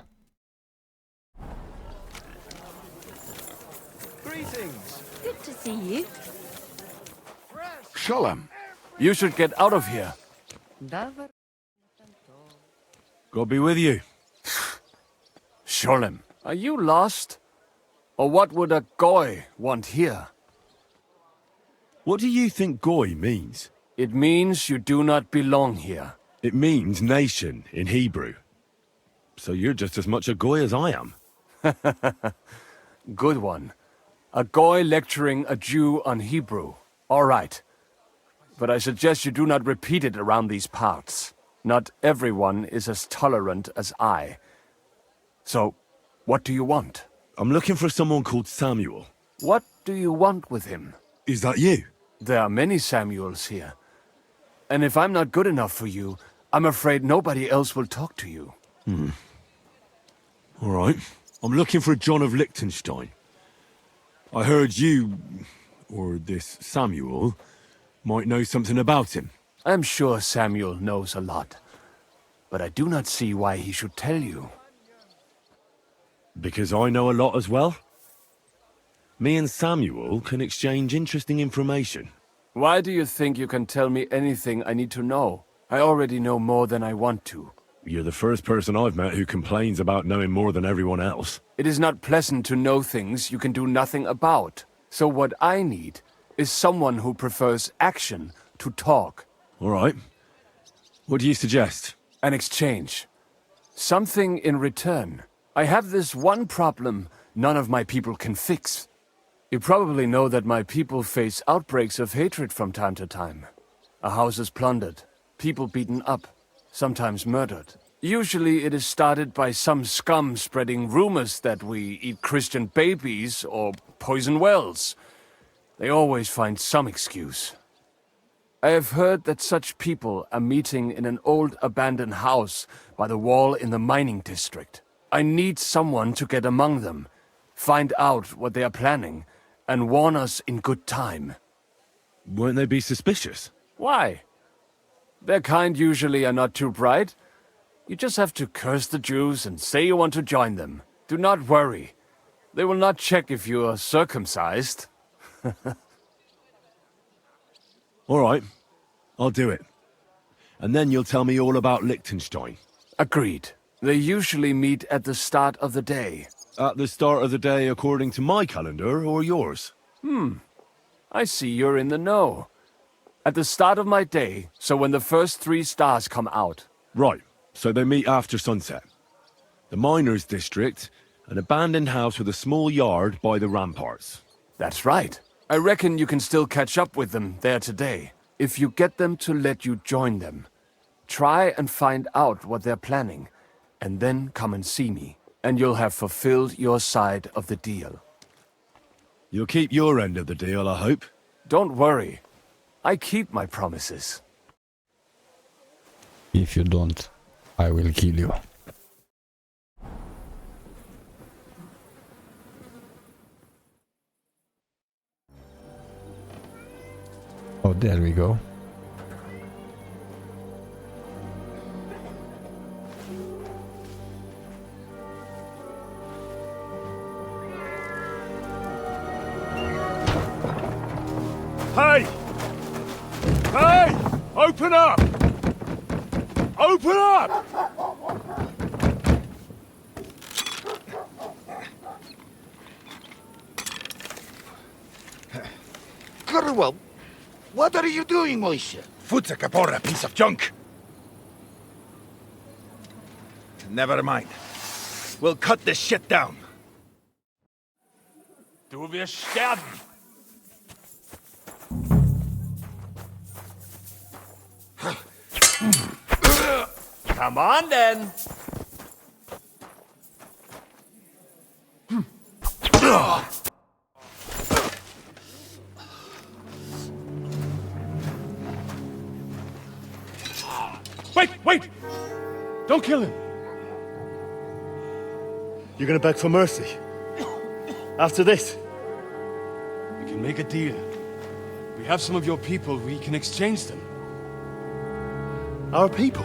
Greetings. Good to see you. Sholem, you should get out of here. God be with you. Sholem, are you lost? Or what would a goy want here? What do you think goy means? It means you do not belong here. It means nation in Hebrew. So you're just as much a goy as I am. Good one. A goy lecturing a Jew on Hebrew. All right. But I suggest you do not repeat it around these parts. Not everyone is as tolerant as I. So, what do you want? I'm looking for someone called Samuel. What do you want with him? Is that you? There are many Samuels here. And if I'm not good enough for you, I'm afraid nobody else will talk to you. All right. I'm looking for John of Liechtenstein. I heard you, or this Samuel, might know something about him. I'm sure Samuel knows a lot. But I do not see why he should tell you. Because I know a lot as well? Me and Samuel can exchange interesting information. Why do you think you can tell me anything I need to know? I already know more than I want to. You're the first person I've met who complains about knowing more than everyone else. It is not pleasant to know things you can do nothing about. So what I need is someone who prefers action to talk. All right. What do you suggest? An exchange. Something in return. I have this one problem none of my people can fix. You probably know that my people face outbreaks of hatred from time to time. A house is plundered, people beaten up, sometimes murdered. Usually it is started by some scum spreading rumors that we eat Christian babies or poison wells. They always find some excuse. I have heard that such people are meeting in an old abandoned house by the wall in the mining district. I need someone to get among them, find out what they are planning, and warn us in good time. Won't they be suspicious? Why? Their kind usually are not too bright. You just have to curse the Jews and say you want to join them. Do not worry. They will not check if you are circumcised. All right. I'll do it. And then you'll tell me all about Liechtenstein. Agreed. They usually meet at the start of the day. At the start of the day according to my calendar or yours? I see you're in the know. At the start of my day, so when the first 3 stars come out. Right. So they meet after sunset. The miners' district, an abandoned house with a small yard by the ramparts. That's right. I reckon you can still catch up with them there today, if you get them to let you join them. Try and find out what they're planning, and then come and see me, and you'll have fulfilled your side of the deal. You'll keep your end of the deal, I hope. Don't worry. I keep my promises. If you don't, I will kill you. Oh, there we go. Hey! Hey! Open up! Open up! Curwell, what are you doing, Moishe? Foot's a capora, piece of junk. Never mind. We'll cut this shit down. Du wirst sterben. Come on, then. Wait! Don't kill him! You're gonna beg for mercy? After this? We can make a deal. We have some of your people, we can exchange them. Our people?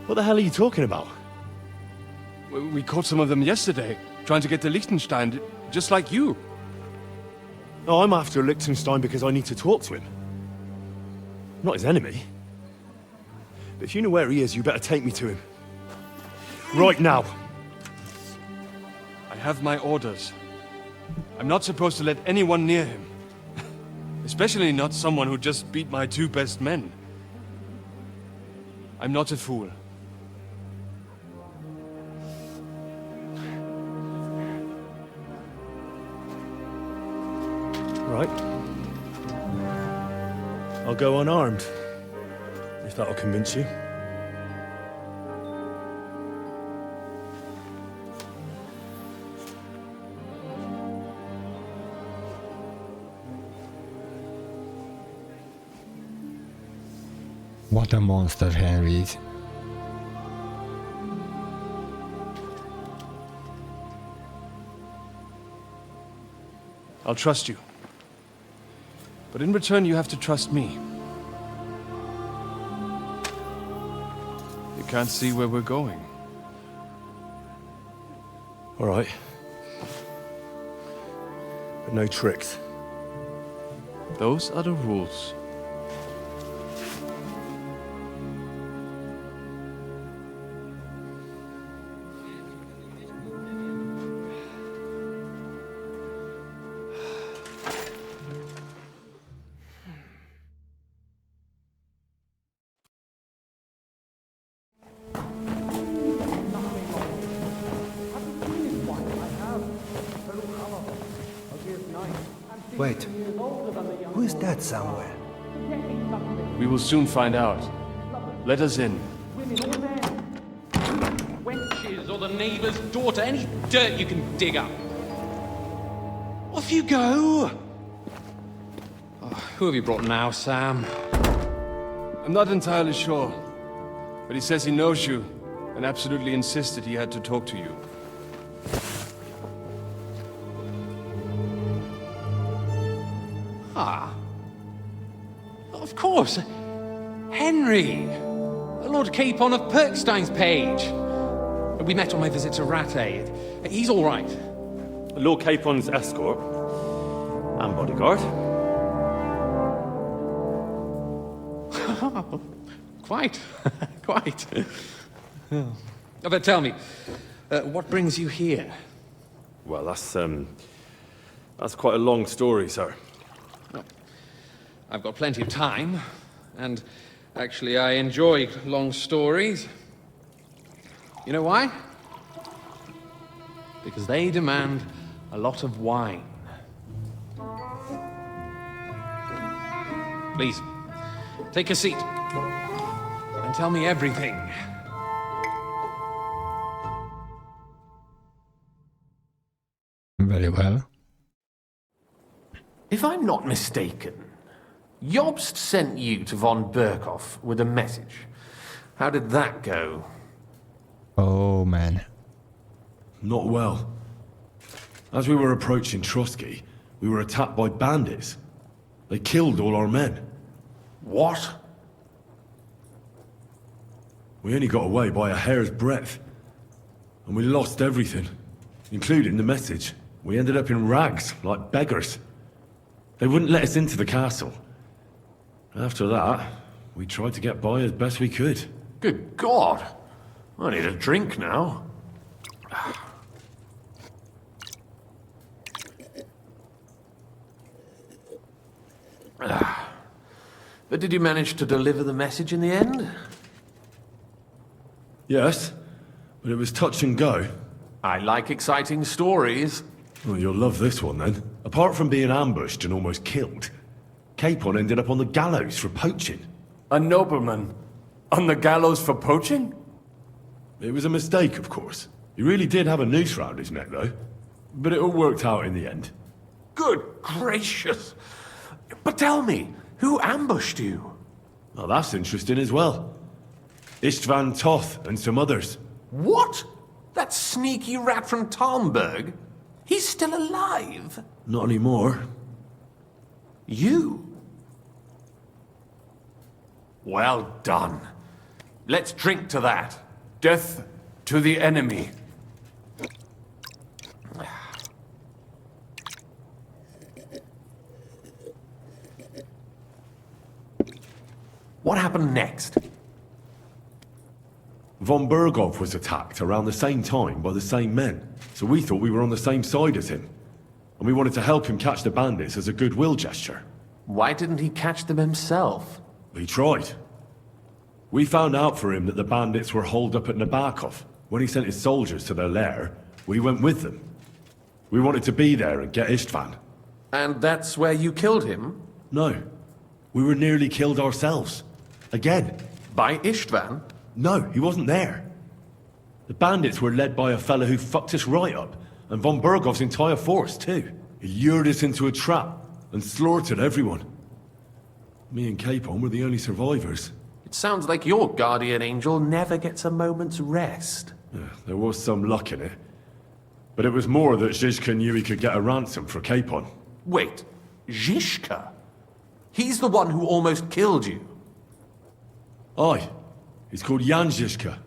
What the hell are you talking about? We caught some of them yesterday, trying to get to Liechtenstein, just like you. No, I'm after Liechtenstein because I need to talk to him. I'm not his enemy. But if you know where he is, you better take me to him. Right now. I have my orders. I'm not supposed to let anyone near him. Especially not someone who just beat my 2 best men. I'm not a fool. Right. I'll go unarmed. If that'll convince you. What a monster Henry is. I'll trust you. But in return, you have to trust me. You can't see where we're going. All right. But no tricks. Those are the rules. Wait, who is that somewhere? We will soon find out. Let us in. Wenches or the neighbour's daughter, any dirt you can dig up. Off you go! Oh, who have you brought now, Sam? I'm not entirely sure, but he says he knows you and absolutely insisted he had to talk to you. Ah. Of course. Henry. Lord Capon of Perkstein's page. We met on my visit to Rattay. He's all right. Lord Capon's escort and bodyguard. Quite. Quite. Oh. But tell me, what brings you here? Well, that's quite a long story, sir. Well, I've got plenty of time, and actually I enjoy long stories. You know why? Because they demand a lot of wine. Please, take a seat and tell me everything. Very well. If I'm not mistaken, Jobst sent you to von Berkhoff with a message. How did that go? Oh, man. Not well. As we were approaching Trotsky, we were attacked by bandits. They killed all our men. What? We only got away by a hair's breadth. And we lost everything, including the message. We ended up in rags, like beggars. They wouldn't let us into the castle. After that, we tried to get by as best we could. Good God! I need a drink now. But did you manage to deliver the message in the end? Yes, but it was touch and go. I like exciting stories. Well, you'll love this one then. Apart from being ambushed and almost killed, Capon ended up on the gallows for poaching. A nobleman? On the gallows for poaching? It was a mistake, of course. He really did have a noose round his neck, though. But it all worked out in the end. Good gracious! But tell me, who ambushed you? Well, that's interesting as well. Istvan Toth and some others. What? That sneaky rat from Talmberg? He's still alive? Not anymore. You? Well done. Let's drink to that. Death to the enemy. What happened next? Von Berghoff was attacked around the same time by the same men, so we thought we were on the same side as him. And we wanted to help him catch the bandits as a goodwill gesture. Why didn't he catch them himself? He tried. We found out for him that the bandits were holed up at Nabokov. When he sent his soldiers to their lair, we went with them. We wanted to be there and get Istvan. And that's where you killed him? No. We were nearly killed ourselves. Again. By Istvan? No, he wasn't there. The bandits were led by a fella who fucked us right up, and von Bergov's entire force, too. He lured us into a trap and slaughtered everyone. Me and Capon were the only survivors. It sounds like your guardian angel never gets a moment's rest. Yeah, there was some luck in it. But it was more that Zizka knew he could get a ransom for Capon. Wait, Zizka? He's the one who almost killed you. Aye. He's called Jan Zizka,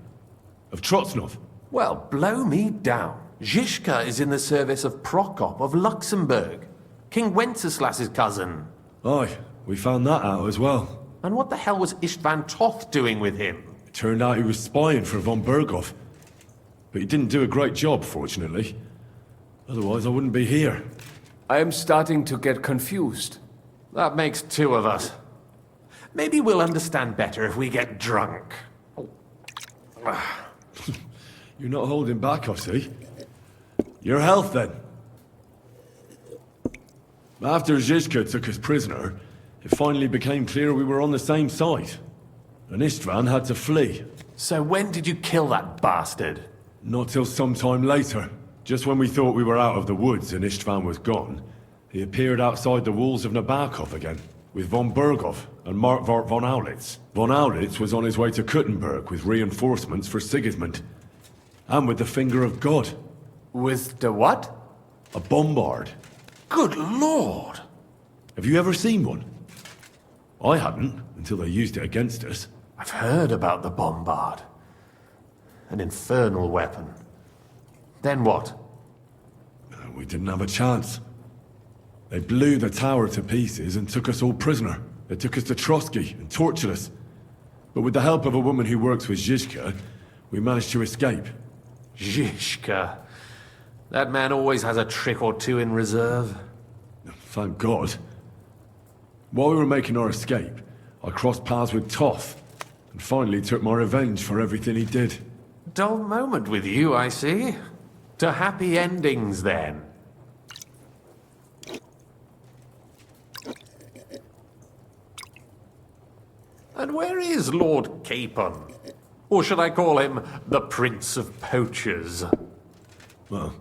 of Trotsnov. Well, blow me down. Zizka is in the service of Prokop of Luxembourg, King Wenceslas's cousin. Aye, we found that out as well. And what the hell was Istvan Toth doing with him? It turned out he was spying for von Berghoff. But he didn't do a great job, fortunately. Otherwise, I wouldn't be here. I am starting to get confused. That makes two of us. Maybe we'll understand better if we get drunk. You're not holding back, I see. Your health, then. After Zizka took us prisoner, it finally became clear we were on the same side. And Istvan had to flee. So when did you kill that bastard? Not till some time later. Just when we thought we were out of the woods and Istvan was gone, he appeared outside the walls of Nabokov again, with von Bergov and Markvart von Aulitz. Von Aulitz was on his way to Kuttenberg with reinforcements for Sigismund. And with the finger of God. With the what? A bombard. Good lord! Have you ever seen one? I hadn't, until they used it against us. I've heard about the bombard. An infernal weapon. Then what? We didn't have a chance. They blew the tower to pieces and took us all prisoner. They took us to Trotsky and tortured us. But with the help of a woman who works with Zizka, we managed to escape. Zizka. That man always has a trick or two in reserve. Thank God. While we were making our escape, I crossed paths with Toth, and finally took my revenge for everything he did. Dull moment with you, I see. To happy endings, then. And where is Lord Capon? Or should I call him the Prince of Poachers? Well,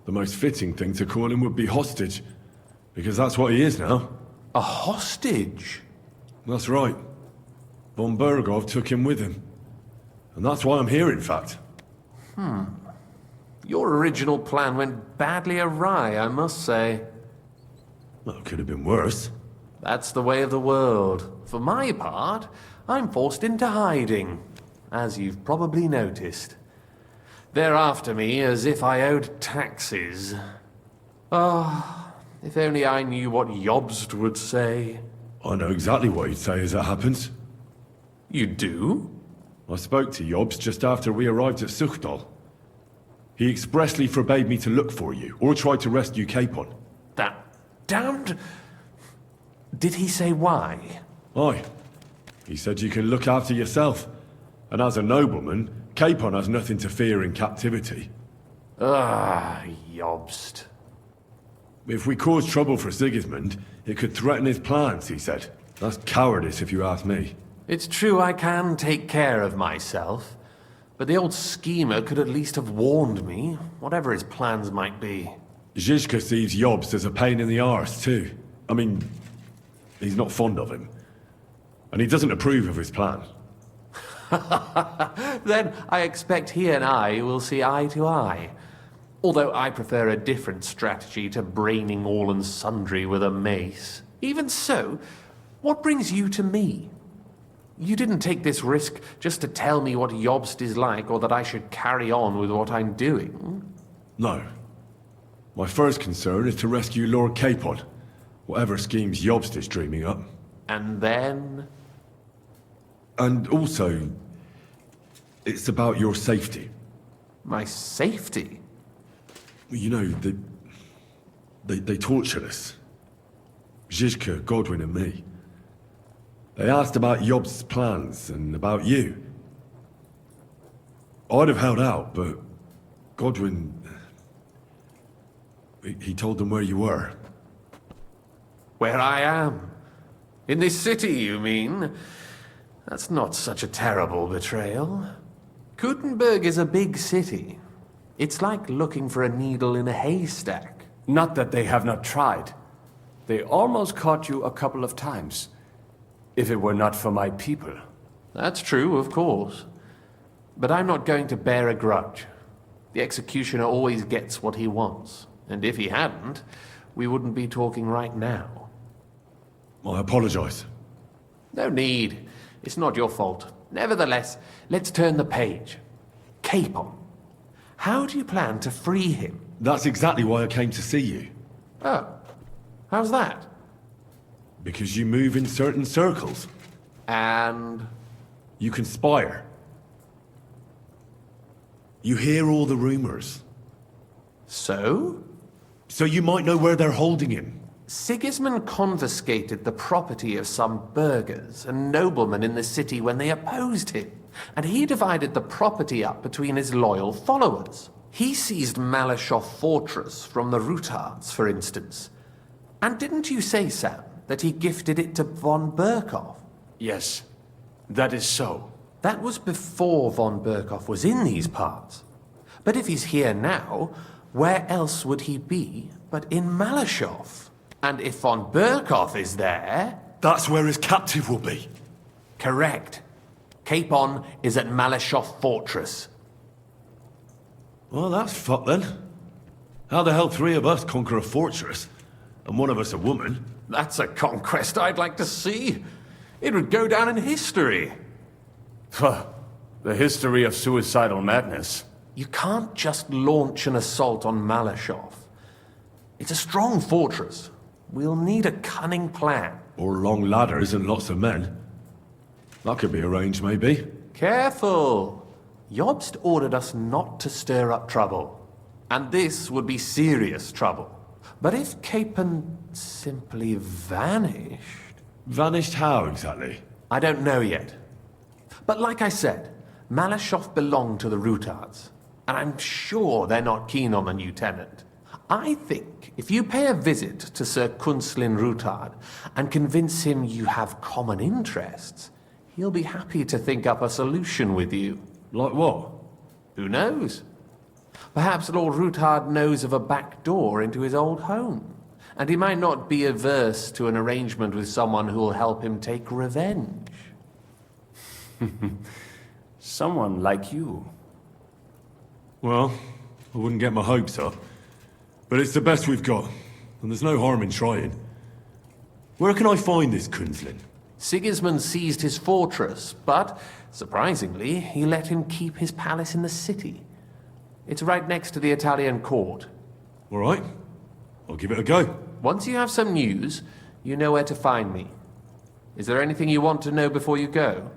the most fitting thing to call him would be hostage, because that's what he is now. A hostage? That's right. Von Bergov took him with him. And that's why I'm here, in fact. Your original plan went badly awry, I must say. Well, it could have been worse. That's the way of the world. For my part, I'm forced into hiding, as you've probably noticed. They're after me as if I owed taxes. Ah, if only I knew what Jobst would say. I know exactly what he'd say as it happens. You do? I spoke to Jobst just after we arrived at Suchdal. He expressly forbade me to look for you, or try to rescue Capon. That damned... Did he say why? Aye. He said you can look after yourself. And as a nobleman, Capon has nothing to fear in captivity. Ah, Jobst. If we cause trouble for Sigismund, it could threaten his plans, he said. That's cowardice, if you ask me. It's true I can take care of myself, but the old schemer could at least have warned me, whatever his plans might be. Zizka sees Jobst as a pain in the arse, too. I mean, he's not fond of him. And he doesn't approve of his plan. Then I expect he and I will see eye to eye. Although I prefer a different strategy to braining all and sundry with a mace. Even so, what brings you to me? You didn't take this risk just to tell me what Jobst is like, or that I should carry on with what I'm doing. No. My first concern is to rescue Lord Capon, whatever schemes Jobst is dreaming up. And then? And also, it's about your safety. My safety? You know, they tortured us. Zizka, Godwin and me. They asked about Jobst's plans and about you. I'd have held out, but Godwin... He told them where you were. Where I am? In this city, you mean? That's not such a terrible betrayal. Kuttenberg is a big city. It's like looking for a needle in a haystack. Not that they have not tried. They almost caught you a couple of times. If it were not for my people. That's true, of course. But I'm not going to bear a grudge. The executioner always gets what he wants. And if he hadn't, we wouldn't be talking right now. I apologize. No need. It's not your fault. Nevertheless, let's turn the page. Capon. How do you plan to free him? That's exactly why I came to see you. Oh. How's that? Because you move in certain circles. And? You conspire. You hear all the rumors. So? So you might know where they're holding him. Sigismund confiscated the property of some burghers and noblemen in the city when they opposed him, and he divided the property up between his loyal followers. He seized Malashov Fortress from the Rutards, for instance. And didn't you say, Sam, that he gifted it to von Berkhoff? Yes, that is so. That was before von Berkhoff was in these parts. But if he's here now, where else would he be but in Malashov? And if von Berkhoff is there... That's where his captive will be. Correct. Capon is at Malashov Fortress. Well, that's fucked then. How the hell 3 of us conquer a fortress, and one of us a woman? That's a conquest I'd like to see. It would go down in history. The history of suicidal madness. You can't just launch an assault on Malashov. It's a strong fortress. We'll need a cunning plan. Or long ladders and lots of men. That could be arranged, maybe. Careful! Jobst ordered us not to stir up trouble. And this would be serious trouble. But if Capon simply vanished... Vanished how, exactly? I don't know yet. But like I said, Malashov belonged to the Rutards. And I'm sure they're not keen on the new tenant. I think if you pay a visit to Sir Kunslin Rutard and convince him you have common interests, he'll be happy to think up a solution with you. Like what? Who knows? Perhaps Lord Rutard knows of a back door into his old home, and he might not be averse to an arrangement with someone who'll help him take revenge. Someone like you. Well, I wouldn't get my hopes up. But it's the best we've got, and there's no harm in trying. Where can I find this Kunslin? Sigismund seized his fortress, but, surprisingly, he let him keep his palace in the city. It's right next to the Italian court. All right. I'll give it a go. Once you have some news, you know where to find me. Is there anything you want to know before you go?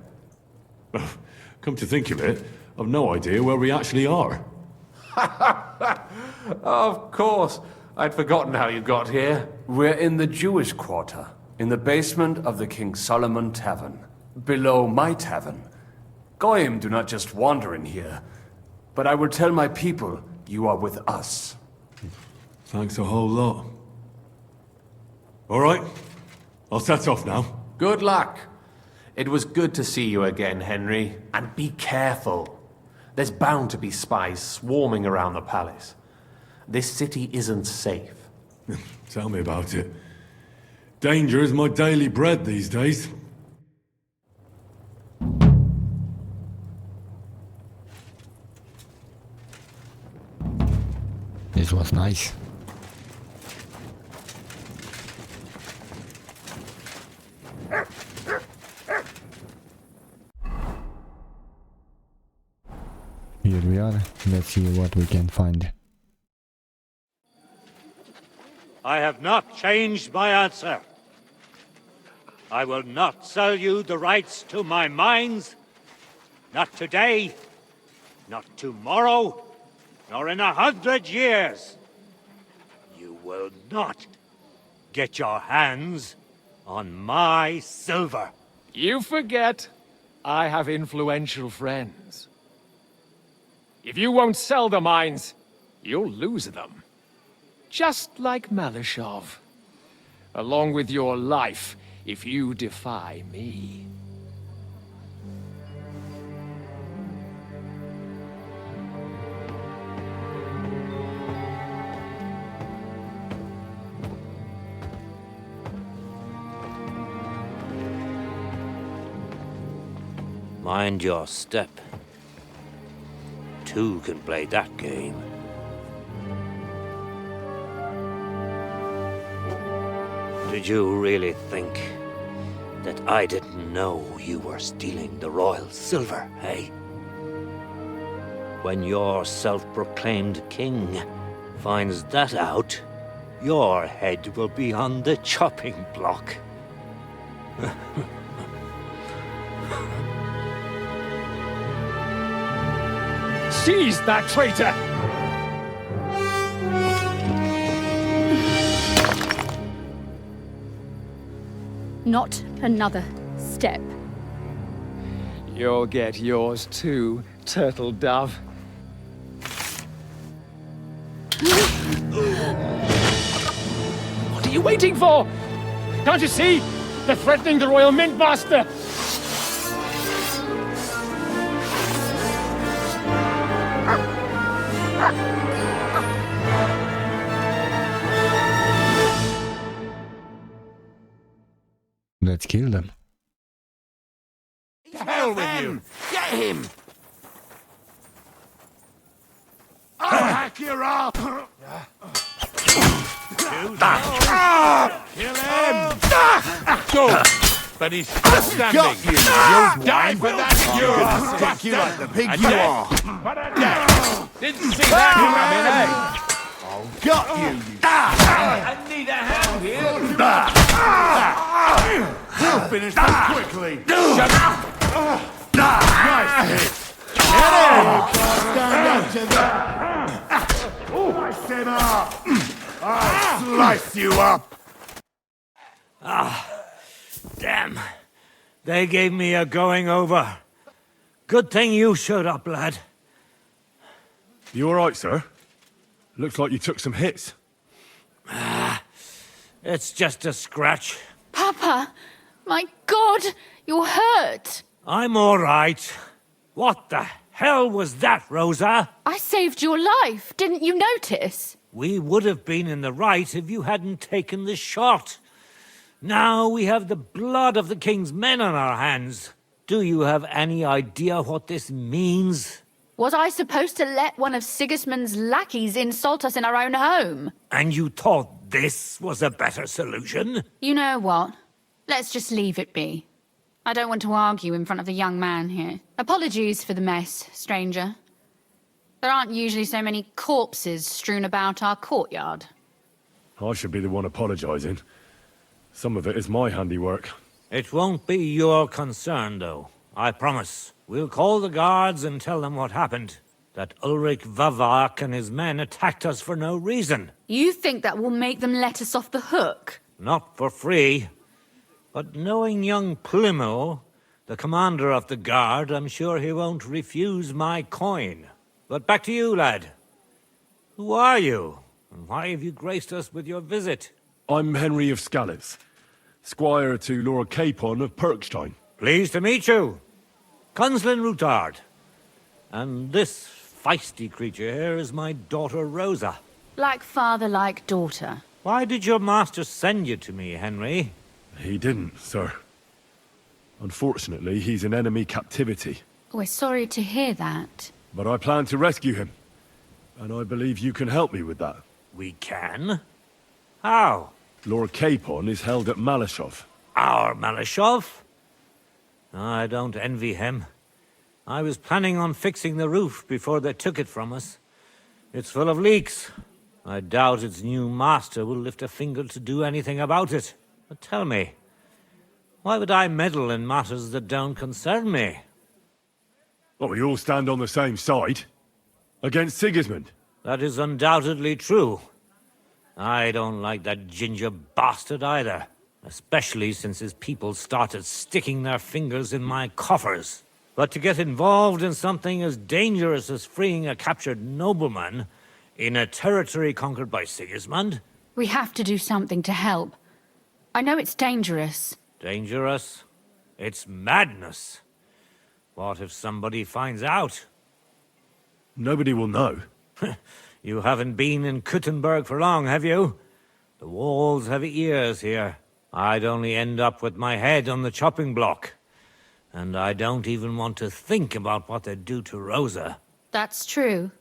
Come to think of it, I've no idea where we actually are. Of course. I'd forgotten how you got here. We're in the Jewish quarter, in the basement of the King Solomon Tavern, below my tavern. Goyim do not just wander in here, but I will tell my people you are with us. Thanks a whole lot. All right, I'll set off now. Good luck. It was good to see you again, Henry. And be careful. There's bound to be spies swarming around the palace. This city isn't safe. Tell me about it. Danger is my daily bread these days. This was nice. Here we are. Let's see what we can find. I have not changed my answer. I will not sell you the rights to my mines. Not today, not tomorrow, nor in 100 years. You will not get your hands on my silver. You forget I have influential friends. If you won't sell the mines, you'll lose them. Just like Malashov. Along with your life, if you defy me. Mind your step. Two can play that game. Did you really think that I didn't know you were stealing the royal silver, eh? When your self-proclaimed king finds that out, your head will be on the chopping block. Seize that traitor! Not another step. You'll get yours too, turtle dove. What are you waiting for? Can't you see? They're threatening the Royal Mint Master! Let's kill them. To hell with you! Get him! I'll hack your arm! Kill him! Go! But he's still standing. You'll die for that, you Take you like the pig you are. Didn't see that coming, eh? Got you. I need a hand here! We'll finish that quickly. Shut up! Nice hit. Get him! Stand up to that. Slice him up. I'll slice you up. Damn. They gave me a going over. Good thing you showed up, lad. You all right, sir? Looks like you took some hits. It's just a scratch. Papa, my God, you're hurt. I'm all right. What the hell was that, Rosa? I saved your life. Didn't you notice? We would have been in the right if you hadn't taken the shot. Now we have the blood of the king's men on our hands. Do you have any idea what this means? Was I supposed to let one of Sigismund's lackeys insult us in our own home? And you thought this was a better solution? You know what? Let's just leave it be. I don't want to argue in front of the young man here. Apologies for the mess, stranger. There aren't usually so many corpses strewn about our courtyard. I should be the one apologising. Some of it is my handiwork. It won't be your concern, though. I promise. We'll call the guards and tell them what happened. That Ulrich Vavak and his men attacked us for no reason. You think that will make them let us off the hook? Not for free. But knowing young Plimo, the commander of the guard, I'm sure he won't refuse my coin. But back to you, lad. Who are you? And why have you graced us with your visit? I'm Henry of Scalitz, squire to Lord Capon of Perkstein. Pleased to meet you. Conslin Routard. And this feisty creature here is my daughter Rosa. Like father, like daughter. Why did your master send you to me, Henry? He didn't, sir. Unfortunately, he's in enemy captivity. We're sorry to hear that. But I plan to rescue him. And I believe you can help me with that. We can? How? Lord Capon is held at Malashov. Our Malashov? I don't envy him. I was planning on fixing the roof before they took it from us. It's full of leaks. I doubt its new master will lift a finger to do anything about it. But tell me, why would I meddle in matters that don't concern me? Well, we all stand on the same side. Against Sigismund. That is undoubtedly true. I don't like that ginger bastard either. Especially since his people started sticking their fingers in my coffers. But to get involved in something as dangerous as freeing a captured nobleman in a territory conquered by Sigismund? We have to do something to help. I know it's dangerous. Dangerous? It's madness. What if somebody finds out? Nobody will know. You haven't been in Kuttenberg for long, have you? The walls have ears here. I'd only end up with my head on the chopping block. And I don't even want to think about what they'd do to Rosa. That's true.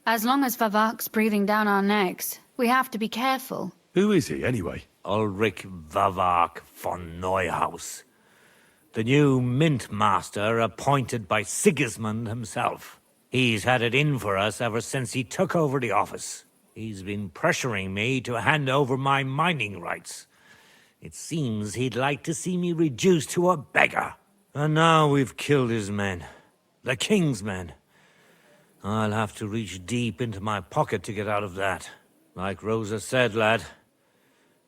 As long as Vavak's breathing down our necks, we have to be careful. Who is he, anyway? Ulrich Vavak von Neuhaus. The new mint master appointed by Sigismund himself. He's had it in for us ever since he took over the office. He's been pressuring me to hand over my mining rights. It seems he'd like to see me reduced to a beggar. And now we've killed his men. The king's men. I'll have to reach deep into my pocket to get out of that. Like Rosa said, lad.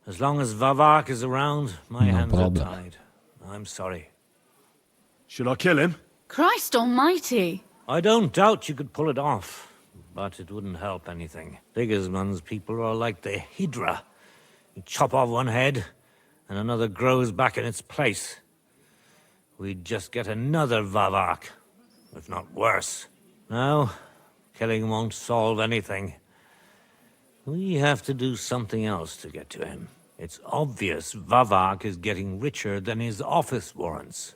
As long as Vavak is around, my hands are tied. I'm sorry. Should I kill him? Christ almighty! I don't doubt you could pull it off, but it wouldn't help anything. Sigismund's people are like the Hydra. You chop off one head, and another grows back in its place. We'd just get another Vavak, if not worse. No, killing won't solve anything. We have to do something else to get to him. It's obvious Vavak is getting richer than his office warrants.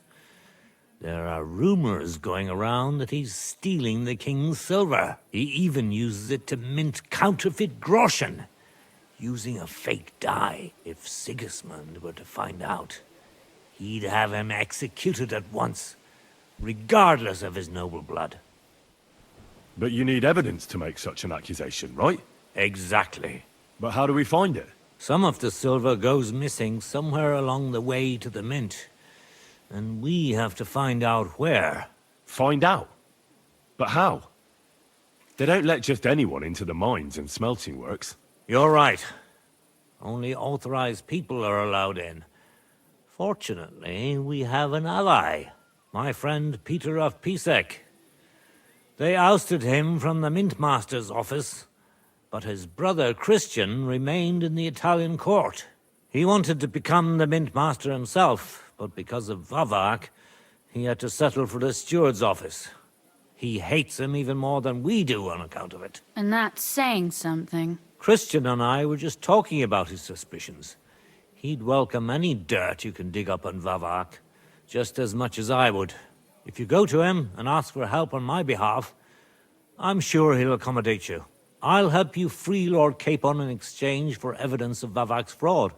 There are rumors going around that he's stealing the king's silver. He even uses it to mint counterfeit groschen, using a fake dye. If Sigismund were to find out, he'd have him executed at once, regardless of his noble blood. But you need evidence to make such an accusation, right? Exactly. But how do we find it? Some of the silver goes missing somewhere along the way to the mint. And we have to find out where. Find out? But how? They don't let just anyone into the mines and smelting works. You're right. Only authorized people are allowed in. Fortunately, we have an ally. My friend Peter of Pisek. They ousted him from the Mintmaster's office, but his brother Christian remained in the Italian court. He wanted to become the Mintmaster himself, but because of Vavak, he had to settle for the steward's office. He hates him even more than we do on account of it. And that's saying something. Christian and I were just talking about his suspicions. He'd welcome any dirt you can dig up on Vavak, just as much as I would. If you go to him and ask for help on my behalf, I'm sure he'll accommodate you. I'll help you free Lord Capon in exchange for evidence of Vavak's fraud.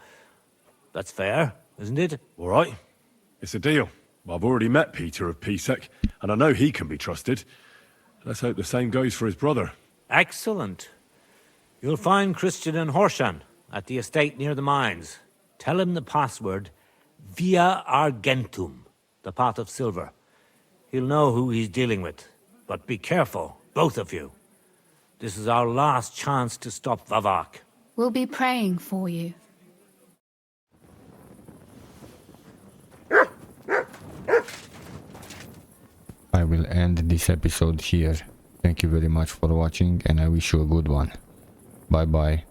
That's fair, isn't it? All right. It's a deal. I've already met Peter of Pisek, and I know he can be trusted. Let's hope the same goes for his brother. Excellent. You'll find Christian and Horshan at the estate near the mines. Tell him the password, Via Argentum, the path of silver. He'll know who he's dealing with. But be careful, both of you. This is our last chance to stop Vavak. We'll be praying for you. I will end this episode here. Thank you very much for watching, and I wish you a good one. Bye bye.